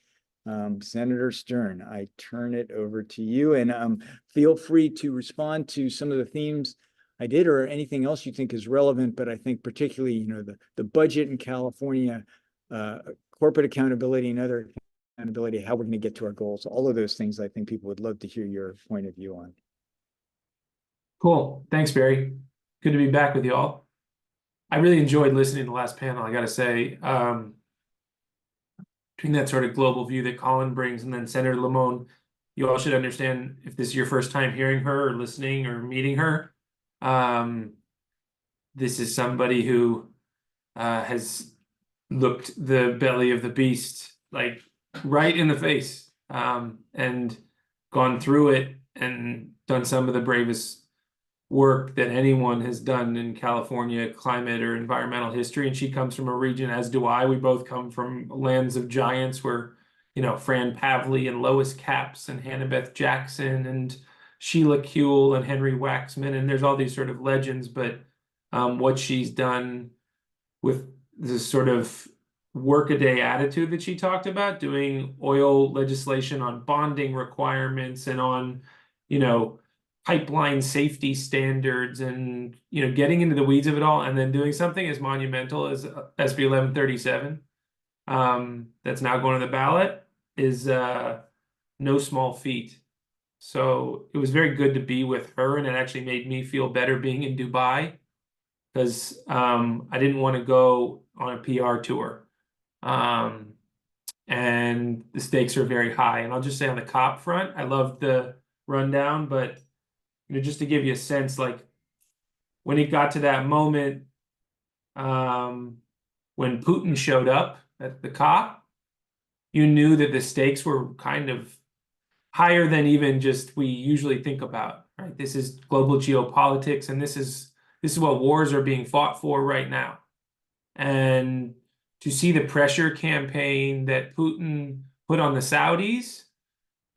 Senator Stern, I turn it over to you, and feel free to respond to some of the themes I did or anything else you think is relevant, but I think particularly, the budget in California, corporate accountability and other accountability, how we're going to get to our goals, all of those things I think people would love to hear your point of view on. Cool. Thanks, Barry. Good to be back with you all. I really enjoyed listening to the last panel, I got to say. Between that sort of global view that Colin brings and then Senator Limon, you all should understand if this is your first time hearing her or listening or meeting her. This is somebody who has looked the belly of the beast like right in the face and gone through it and done some of the bravest work that anyone has done in California climate or environmental history. And she comes from a region, as do I. We both come from lands of giants where, Fran Pavley and Lois Capps and Hannah-Beth Jackson and Sheila Kuehl and Henry Waxman. And there's all these sort of legends, but what she's done with this sort of workaday attitude that she talked about, doing oil legislation on bonding requirements and on, pipeline safety standards and, getting into the weeds of it all, and then doing something as monumental as SB 1137 that's now going to the ballot is no small feat. So it was very good to be with her, and it actually made me feel better being in Dubai because I didn't want to go on a PR tour. And the stakes are very high. And I'll just say on the COP front, I loved the rundown, but just to give you a sense, like when it got to that moment, when Putin showed up at the COP, you knew that the stakes were kind of higher than even just we usually think about, right? This is global geopolitics, and this is what wars are being fought for right now. And to see the pressure campaign that Putin put on the Saudis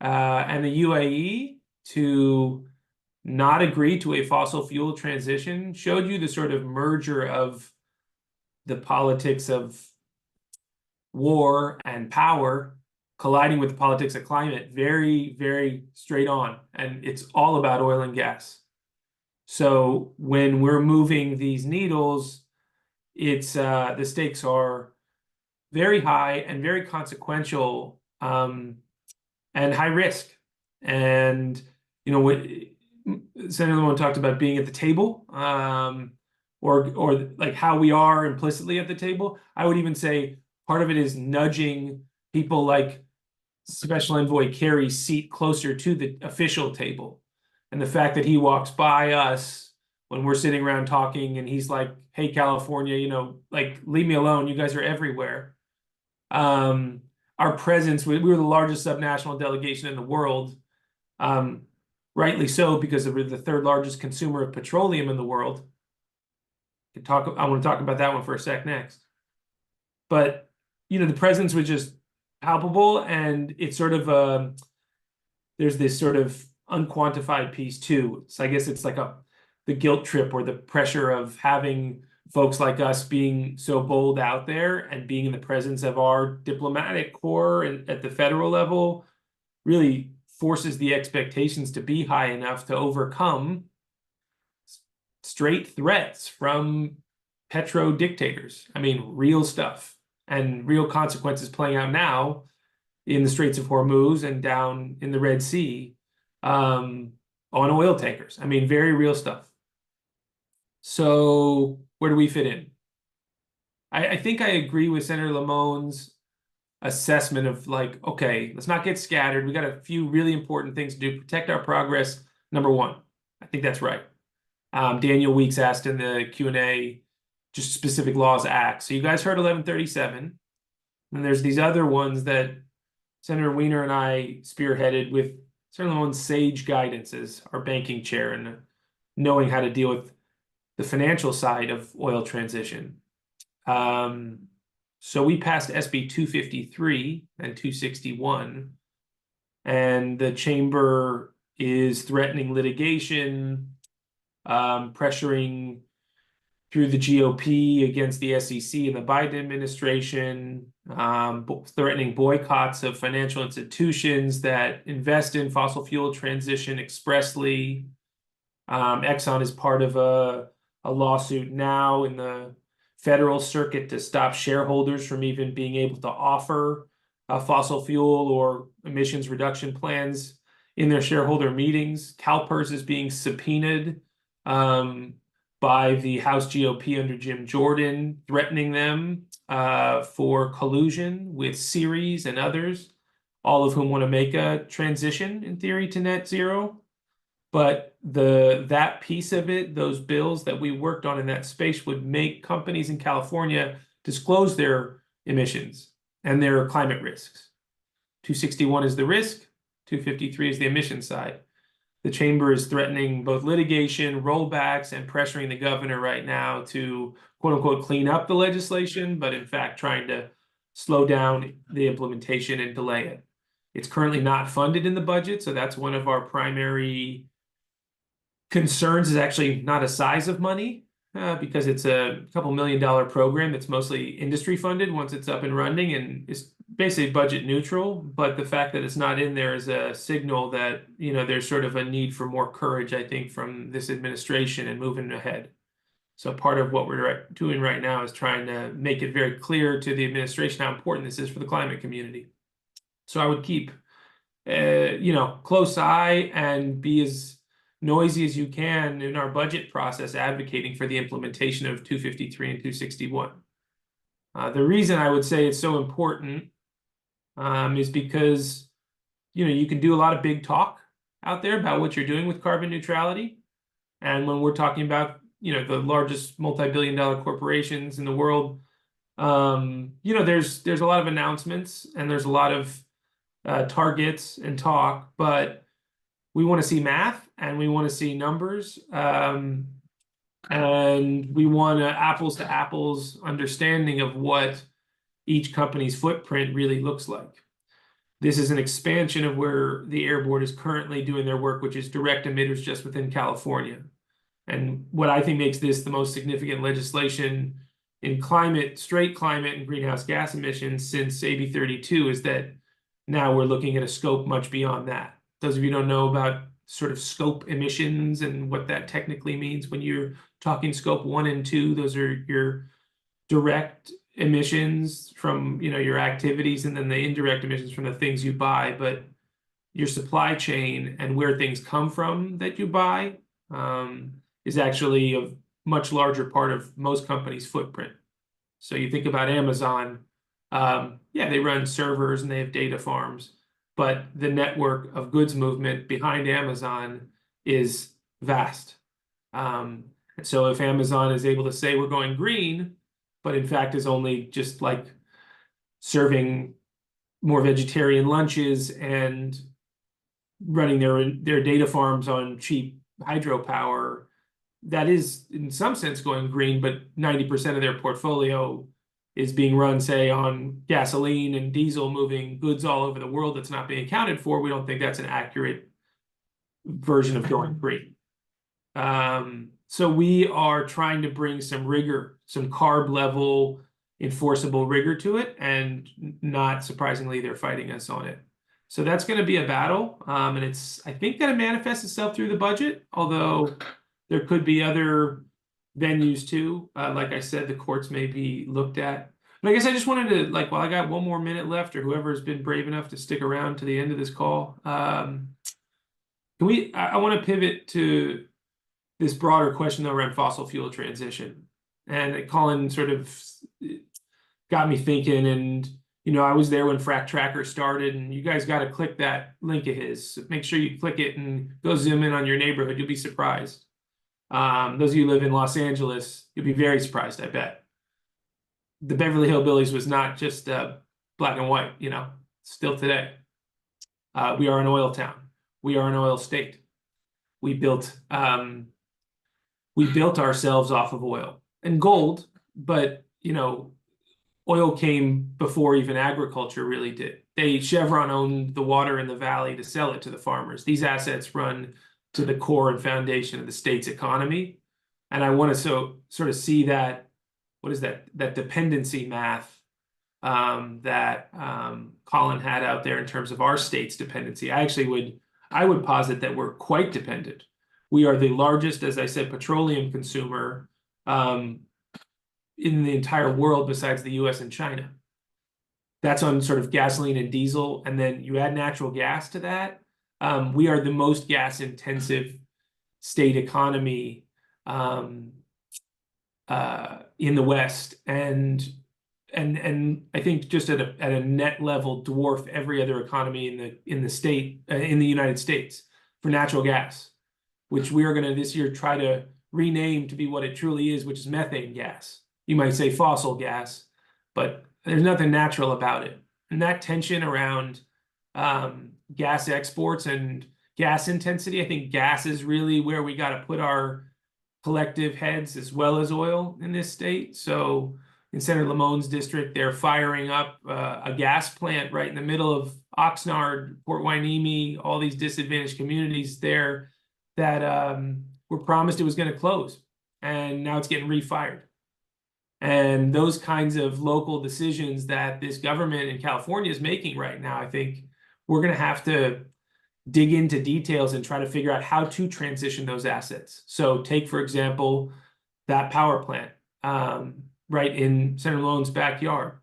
and the UAE to not agree to a fossil fuel transition showed you the sort of merger of the politics of war and power colliding with the politics of climate very, very straight on. And it's all about oil and gas. So when we're moving these needles, it's the stakes are very high and very consequential and high risk. And, what Senator Limon talked about being at the table or like how we are implicitly at the table. I would even say part of it is nudging people like Special Envoy Kerry's seat closer to the official table. And the fact that he walks by us when we're sitting around talking and he's like, hey, California, like, leave me alone. You guys are everywhere. Our presence, we were the largest subnational delegation in the world. rightly so, because we're the third largest consumer of petroleum in the world. I want to talk about that one for a sec next. But, you know, the presence was just palpable, and it's sort of there's this sort of unquantified piece too. So I guess it's like the guilt trip or the pressure of having folks like us being so bold out there and being in the presence of our diplomatic corps and at the federal level really forces the expectations to be high enough to overcome straight threats from petro dictators. I mean, real stuff and real consequences playing out now in the Straits of Hormuz and down in the Red Sea on oil tankers. I mean, very real stuff. So where do we fit in? I think I agree with Senator Lamone's assessment of like, okay, let's not get scattered. We got a few really important things to do. Protect our progress, number one. I think that's right. Daniel Weeks asked in the Q&A, just specific laws act. So you guys heard 1137. And there's these other ones that Senator Wiener and I spearheaded with Senator Lamone's sage guidance as our banking chair and knowing how to deal with the financial side of oil transition. So we passed SB 253 and 261, and the chamber is threatening litigation, pressuring through the GOP against the SEC and the Biden administration, threatening boycotts of financial institutions that invest in fossil fuel transition expressly. Exxon is part of a lawsuit now in the federal circuit to stop shareholders from even being able to offer fossil fuel or emissions reduction plans in their shareholder meetings. CalPERS is being subpoenaed by the House GOP under Jim Jordan, threatening them for collusion with Ceres and others, all of whom want to make a transition, in theory, to net zero. But that piece of it, those bills that we worked on in that space, would make companies in California disclose their emissions and their climate risks. 261 is the risk, 253 is the emission side. The chamber is threatening both litigation, rollbacks, and pressuring the governor right now to, quote unquote, clean up the legislation, but in fact trying to slow down the implementation and delay it. It's currently not funded in the budget, so that's one of our primary concerns, is actually not a size of money, because it's a couple $1 million program that's mostly industry funded once it's up and running, and it's basically budget neutral. But the fact that it's not in there is a signal that, you know, there's sort of a need for more courage, I think, from this administration and moving ahead. So part of what we're doing right now is trying to make it very clear to the administration how important this is for the climate community. So I would keep, you know, close eye and be as noisy as you can in our budget process, advocating for the implementation of 253 and 261. The reason I would say it's so important is because, you know, you can do a lot of big talk out there about what you're doing with carbon neutrality. And when we're talking about, you know, the largest multi-billion-dollar corporations in the world, you know, there's a lot of announcements and there's a lot of targets and talk, but we want to see math and we want to see numbers, and we want an apples to apples understanding of what each company's footprint really looks like. This is an expansion of where the Air Board is currently doing their work, which is direct emitters just within California. And what I think makes this the most significant legislation in climate, straight climate and greenhouse gas emissions since AB 32 is that now we're looking at a scope much beyond that. Those of you who don't know about sort of scope emissions and what that technically means, when you're talking scope 1 and 2, those are your direct emissions from, you know, your activities, and then the indirect emissions from the things you buy. But your supply chain and where things come from that you buy is actually a much larger part of most companies' footprint. So you think about Amazon, yeah, they run servers and they have data farms, but the network of goods movement behind Amazon is vast. And so if Amazon is able to say we're going green, but in fact is only just like serving more vegetarian lunches and running their data farms on cheap hydropower, that is in some sense going green, but 90% of their portfolio is being run, say, on gasoline and diesel, moving goods all over the world that's not being accounted for. We don't think that's an accurate version of going green. So we are trying to bring some rigor, some CARB level enforceable rigor to it, and not surprisingly, they're fighting us on it. So that's going to be a battle, and it's, I think, going to manifest itself through the budget, although there could be other venues too. Like I said, the courts may be looked at. But I guess I just wanted to, like, while I got 1 more minute left, or whoever has been brave enough to stick around to the end of this call, I want to pivot to this broader question though around fossil fuel transition. And Colin sort of got me thinking, and I was there when Frac Tracker started, and you guys got to click that link of his. Make sure you click it and go zoom in on your neighborhood. You'll be surprised. Those of you who live in Los Angeles, you'll be very surprised, I bet. The Beverly Hillbillies was not just black and white, still today. We are an oil town. We are an oil state. We built ourselves off of oil and gold, but oil came before even agriculture really did. Chevron owned the water in the valley to sell it to the farmers. These assets run to the core and foundation of the state's economy. And I want to sort of see that, what is that dependency math that Colin had out there in terms of our state's dependency. I would posit that we're quite dependent. We are the largest, as I said, petroleum consumer in the entire world besides the US and China. That's on sort of gasoline and diesel. And then you add natural gas to that. We are the most gas intensive state economy in the West. And I think just at a net level dwarf every other economy in the United States for natural gas, which we are going to this year try to rename to be what it truly is, which is methane gas. You might say fossil gas, but there's nothing natural about it. And that tension around gas exports and gas intensity, I think gas is really where we got to put our collective heads as well as oil in this state. So in Senator Lamone's district, they're firing up a gas plant right in the middle of Oxnard, Port Hueneme, all these disadvantaged communities there that were promised it was going to close. And now it's getting refired. And those kinds of local decisions that this government in California is making right now, I think we're going to have to dig into details and try to figure out how to transition those assets. So take, for example, that power plant right in Senator Lamone's backyard.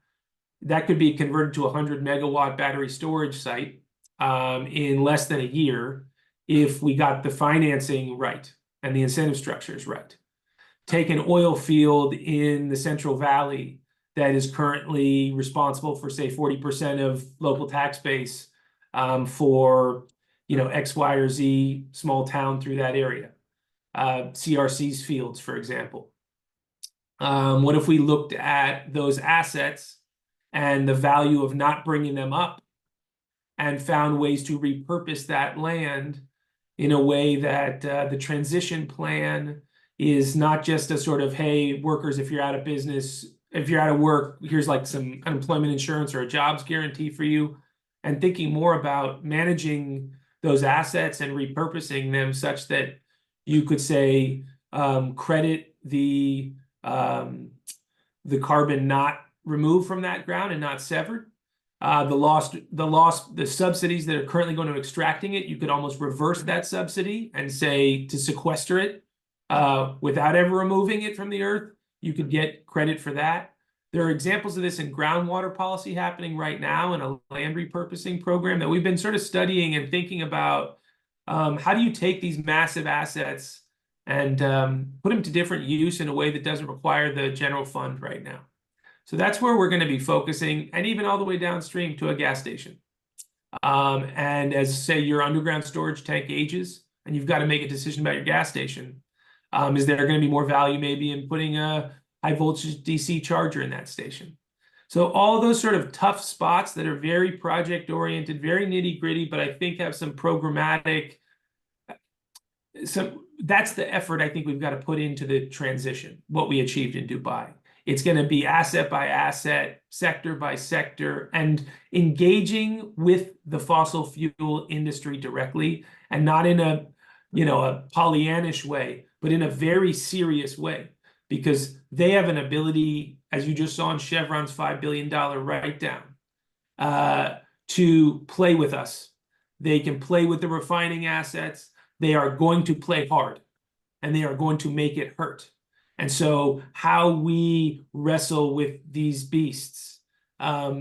That could be converted to a 100-megawatt battery storage site in less than a year if we got the financing right and the incentive structures right. Take an oil field in the Central Valley that is currently responsible for, say, 40% of local tax base for, X, Y, or Z small town through that area. CRC's fields, for example. What if we looked at those assets and the value of not bringing them up and found ways to repurpose that land in a way that the transition plan is not just a sort of, hey, workers, if you're out of business, if you're out of work, here's like some unemployment insurance or a jobs guarantee for you, and thinking more about managing those assets and repurposing them such that you could say credit the carbon not removed from that ground and not severed. The subsidies that are currently going to extracting it, you could almost reverse that subsidy and say to sequester it without ever removing it from the earth. You could get credit for that. There are examples of this in groundwater policy happening right now in a land repurposing program that we've been sort of studying and thinking about. How do you take these massive assets and put them to different use in a way that doesn't require the general fund right now? So that's where we're going to be focusing, and even all the way downstream to a gas station. And as, say, your underground storage tank ages and you've got to make a decision about your gas station, is there going to be more value maybe in putting a high voltage DC charger in that station? So all those sort of tough spots that are very project oriented, very nitty gritty, but I think have some programmatic. So that's the effort I think we've got to put into the transition, what we achieved in Dubai. It's going to be asset by asset, sector by sector, and engaging with the fossil fuel industry directly, and not in a, a Pollyannish way, but in a very serious way, because they have an ability, as you just saw in Chevron's $5 billion write-down, to play with us. They can play with the refining assets. They are going to play hard, and they are going to make it hurt. And so how we wrestle with these beasts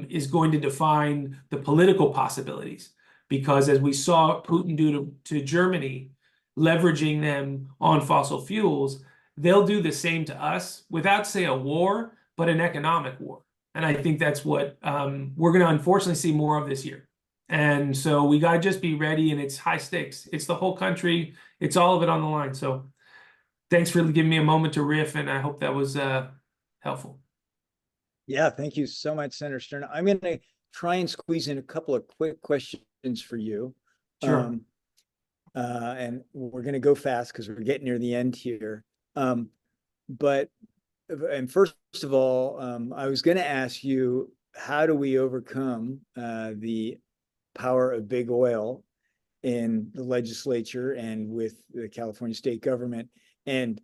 is going to define the political possibilities. Because as we saw Putin do to Germany, leveraging them on fossil fuels, they'll do the same to us without, say, a war, but an economic war. And I think that's what we're going to unfortunately see more of this year. And so we got to just be ready, and it's high stakes. It's the whole country. It's all of it on the line. So thanks for giving me a moment to riff, and I hope that was helpful. Yeah, thank you so much, Senator Stern. I'm going to try and squeeze in a couple of quick questions for you. Sure. And we're going to go fast because we're getting near the end here. And first of all, I was going to ask you, how do we overcome the power of big oil in the legislature and with the California state government? And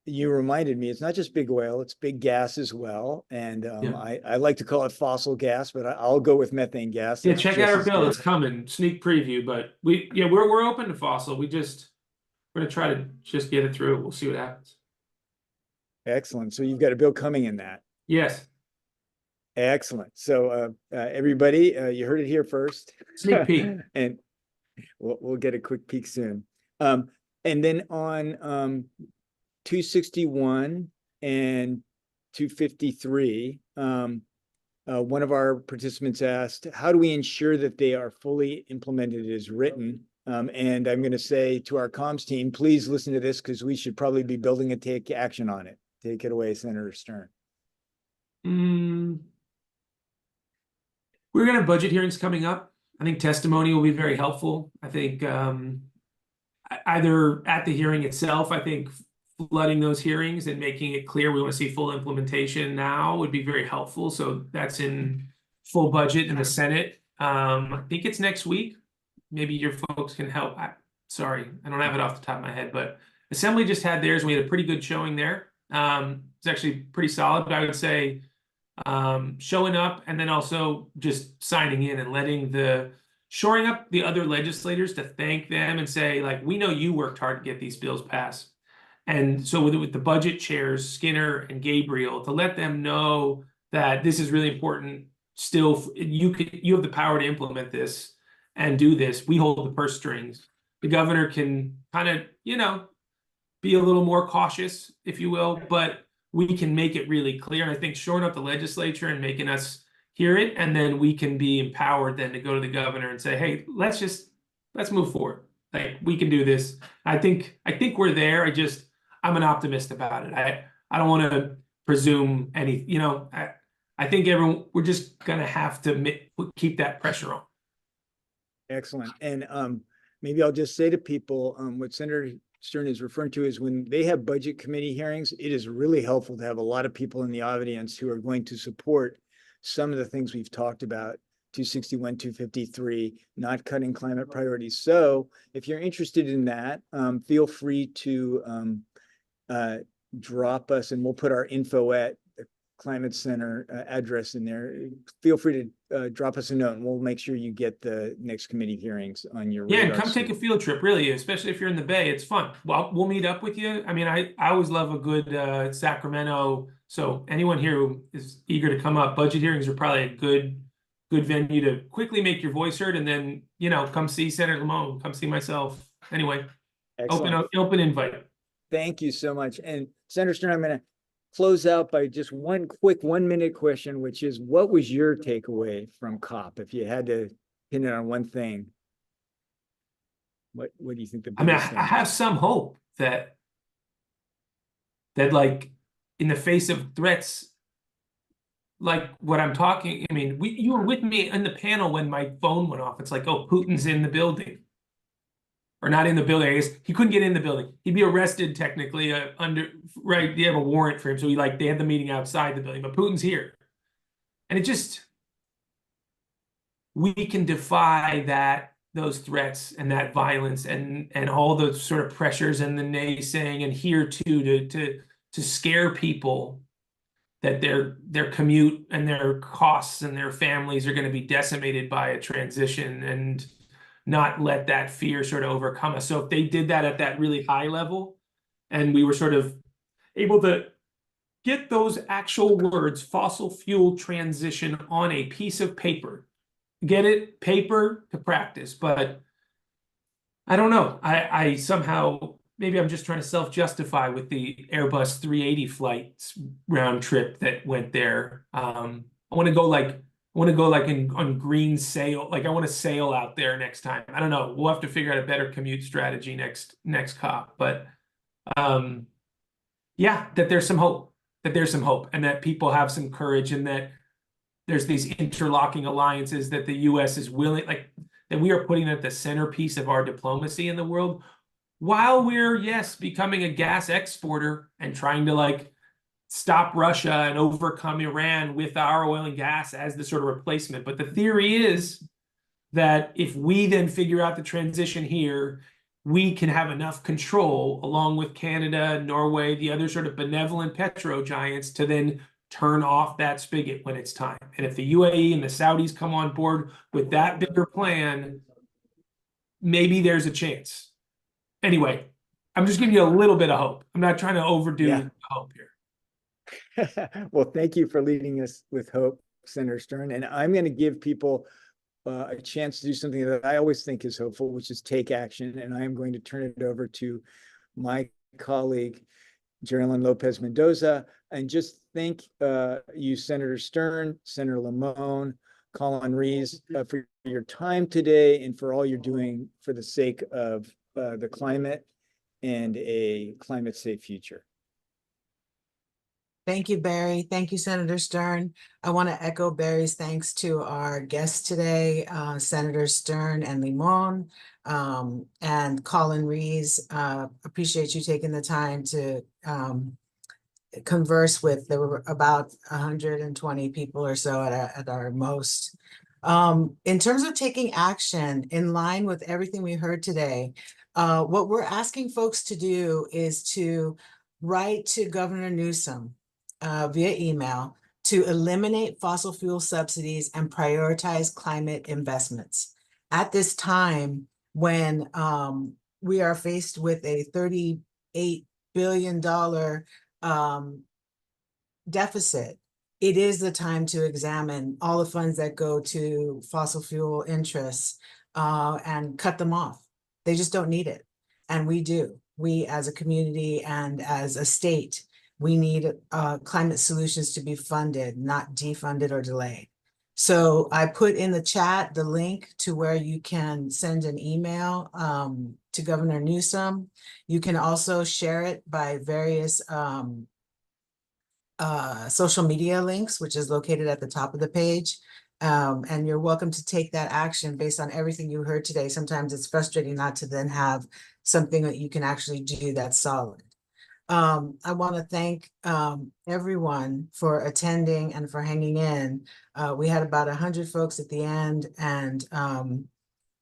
you reminded me, it's not just big oil, it's big gas as well. And Yeah. I like to call it fossil gas, but I'll go with methane gas. Yeah, That's check just out our as bill. good. It's coming. Sneak preview, but we're open to fossil. We're gonna try to just get it through. We'll see what happens. Excellent. So you've got a bill coming in that. Yes. Excellent. So everybody, you heard it here first. Sneak peek. And we'll get a quick peek soon. And then on 261 and 253, one of our participants asked, how do we ensure that they are fully implemented as written? And I'm going to say to our comms team, please listen to this, because we should probably be building a take action on it. Take it away, Senator Stern. We're gonna have budget hearings coming up. I think testimony will be very helpful. I think either at the hearing itself, I think flooding those hearings and making it clear we want to see full implementation now would be very helpful. So that's in full budget in the Senate. I think it's next week. Maybe your folks can help. Sorry, I don't have it off the top of my head, but Assembly just had theirs. And we had a pretty good showing there. It's actually pretty solid, but I would say showing up and then also just signing in and shoring up the other legislators to thank them and say, like, we know you worked hard to get these bills passed. And so with the budget chairs, Skinner and Gabriel, to let them know that this is really important. Still, you have the power to implement this and do this. We hold the purse strings. The governor can kind of, be a little more cautious, if you will, but we can make it really clear. And I think shoring up the legislature and making us hear it, and then we can be empowered then to go to the governor and say, hey, let's move forward. Like, we can do this. I think we're there. I'm an optimist about it. I don't want to presume any, I think we're just going to have to keep that pressure on. Excellent. And maybe I'll just say to people, what Senator Stern is referring to is when they have budget committee hearings, it is really helpful to have a lot of people in the audience who are going to support some of the things we've talked about, 261, 253, not cutting climate priorities. So if you're interested in that, feel free to drop us, and we'll put our info at the Climate Center address in there. Feel free to drop us a note, and we'll make sure you get the next committee hearings on your radar. Yeah, and come take a field trip, really, especially if you're in the Bay. It's fun. Well, we'll meet up with you. I mean, I always love a good Sacramento. So anyone here who is eager to come up, budget hearings are probably a good venue to quickly make your voice heard, and then, come see Senator Lamone, come see myself. Anyway, open invite. Thank you so much. And Senator Stern, I'm going to close out by just one quick 1-minute question, which is, what was your takeaway from COP? If you had to pin it on one thing, what do you think the biggest thing I have some hope that like, in the face of threats like what I'm talking, I mean, you were with me in the panel when my phone went off. It's like, oh, Putin's in the building. Or not in the building, I guess. He couldn't get in the building. He'd be arrested technically right, they have a warrant for him. So they had the meeting outside the building, but Putin's here. And it just, we can defy those threats and that violence and all the sort of pressures and the naysaying, and here too to scare people that their commute and their costs and their families are going to be decimated by a transition, and not let that fear sort of overcome us. So if they did that at that really high level, and we were sort of able to get those actual words, fossil fuel transition, on a piece of paper, get it paper to practice. But I don't know. I somehow, maybe I'm just trying to self-justify with the Airbus 380 flights round trip that went there. I want to go like on green sail. Like I want to sail out there next time. I don't know. We'll have to figure out a better commute strategy next COP. But yeah, that there's some hope. That there's some hope, and that people have some courage, and that there's these interlocking alliances that the US is willing, like that we are putting at the centerpiece of our diplomacy in the world, while we're, yes, becoming a gas exporter and trying to like stop Russia and overcome Iran with our oil and gas as the sort of replacement. But the theory is that if we then figure out the transition here, we can have enough control, along with Canada, Norway, the other sort of benevolent petro giants, to then turn off that spigot when it's time. And if the UAE and the Saudis come on board with that bigger plan, maybe there's a chance. Anyway, I'm just giving you a little bit of hope. I'm not trying to overdo the hope here. Well, thank you for leading us with hope, Senator Stern. And I'm going to give people a chance to do something that I always think is hopeful, which is take action. And I am going to turn it over to my colleague, Geraldine Lopez Mendoza, and just thank you, Senator Stern, Senator Limon, Colin Rees, for your time today and for all you're doing for the sake of the climate and a climate-safe future. Thank you, Barry. Thank you, Senator Stern. I want to echo Barry's thanks to our guests today, Senator Stern and Limon, and Colin Rees. Appreciate you taking the time to converse with. There were about 120 people or so at our most. In terms of taking action, in line with everything we heard today, what we're asking folks to do is to write to Governor Newsom via email to eliminate fossil fuel subsidies and prioritize climate investments. At this time, when we are faced with a $38 billion deficit, it is the time to examine all the funds that go to fossil fuel interests and cut them off. They just don't need it. And we do. We as a community and as a state, we need climate solutions to be funded, not defunded or delayed. So I put in the chat the link to where you can send an email to Governor Newsom. You can also share it by various social media links, which is located at the top of the page. And you're welcome to take that action based on everything you heard today. Sometimes it's frustrating not to then have something that you can actually do that's solid. I want to thank everyone for attending and for hanging in. We had about 100 folks at the end, and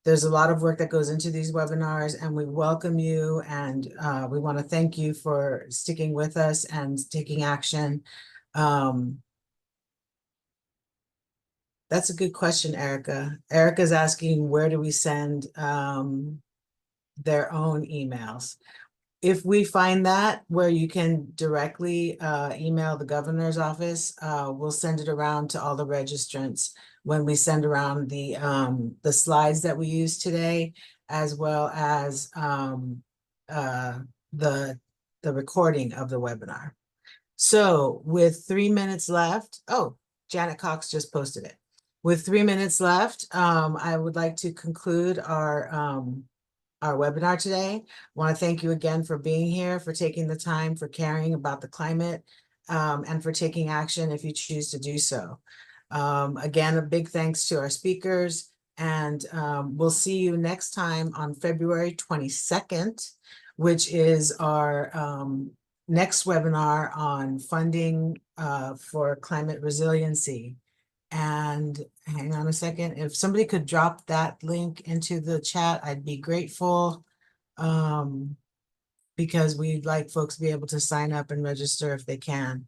there's a lot of work that goes into these webinars, and we welcome you, and we want to thank you for sticking with us and taking action. That's a good question, Erica. Erica's asking, where do we send their own emails? If we find that where you can directly email the governor's office, we'll send it around to all the registrants when we send around the slides that we used today, as well as the recording of the webinar. So with 3 minutes left, oh, Janet Cox just posted it. With 3 minutes left, I would like to conclude our webinar today. I want to thank you again for being here, for taking the time, for caring about the climate. and for taking action if you choose to do so. Again, a big thanks to our speakers, and we'll see you next time on February 22nd, which is our next webinar on funding for climate resiliency. And hang on a second, if somebody could drop that link into the chat, I'd be grateful. Because we'd like folks to be able to sign up and register if they can.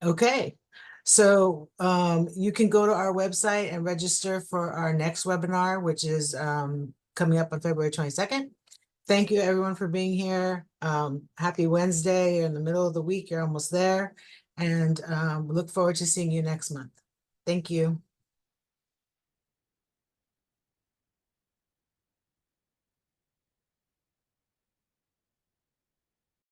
Okay, so you can go to our website and register for our next webinar, which is coming up on February 22nd. Thank you everyone for being here. Happy Wednesday. You're in the middle of the week, you're almost there. And look forward to seeing you next month. Thank you.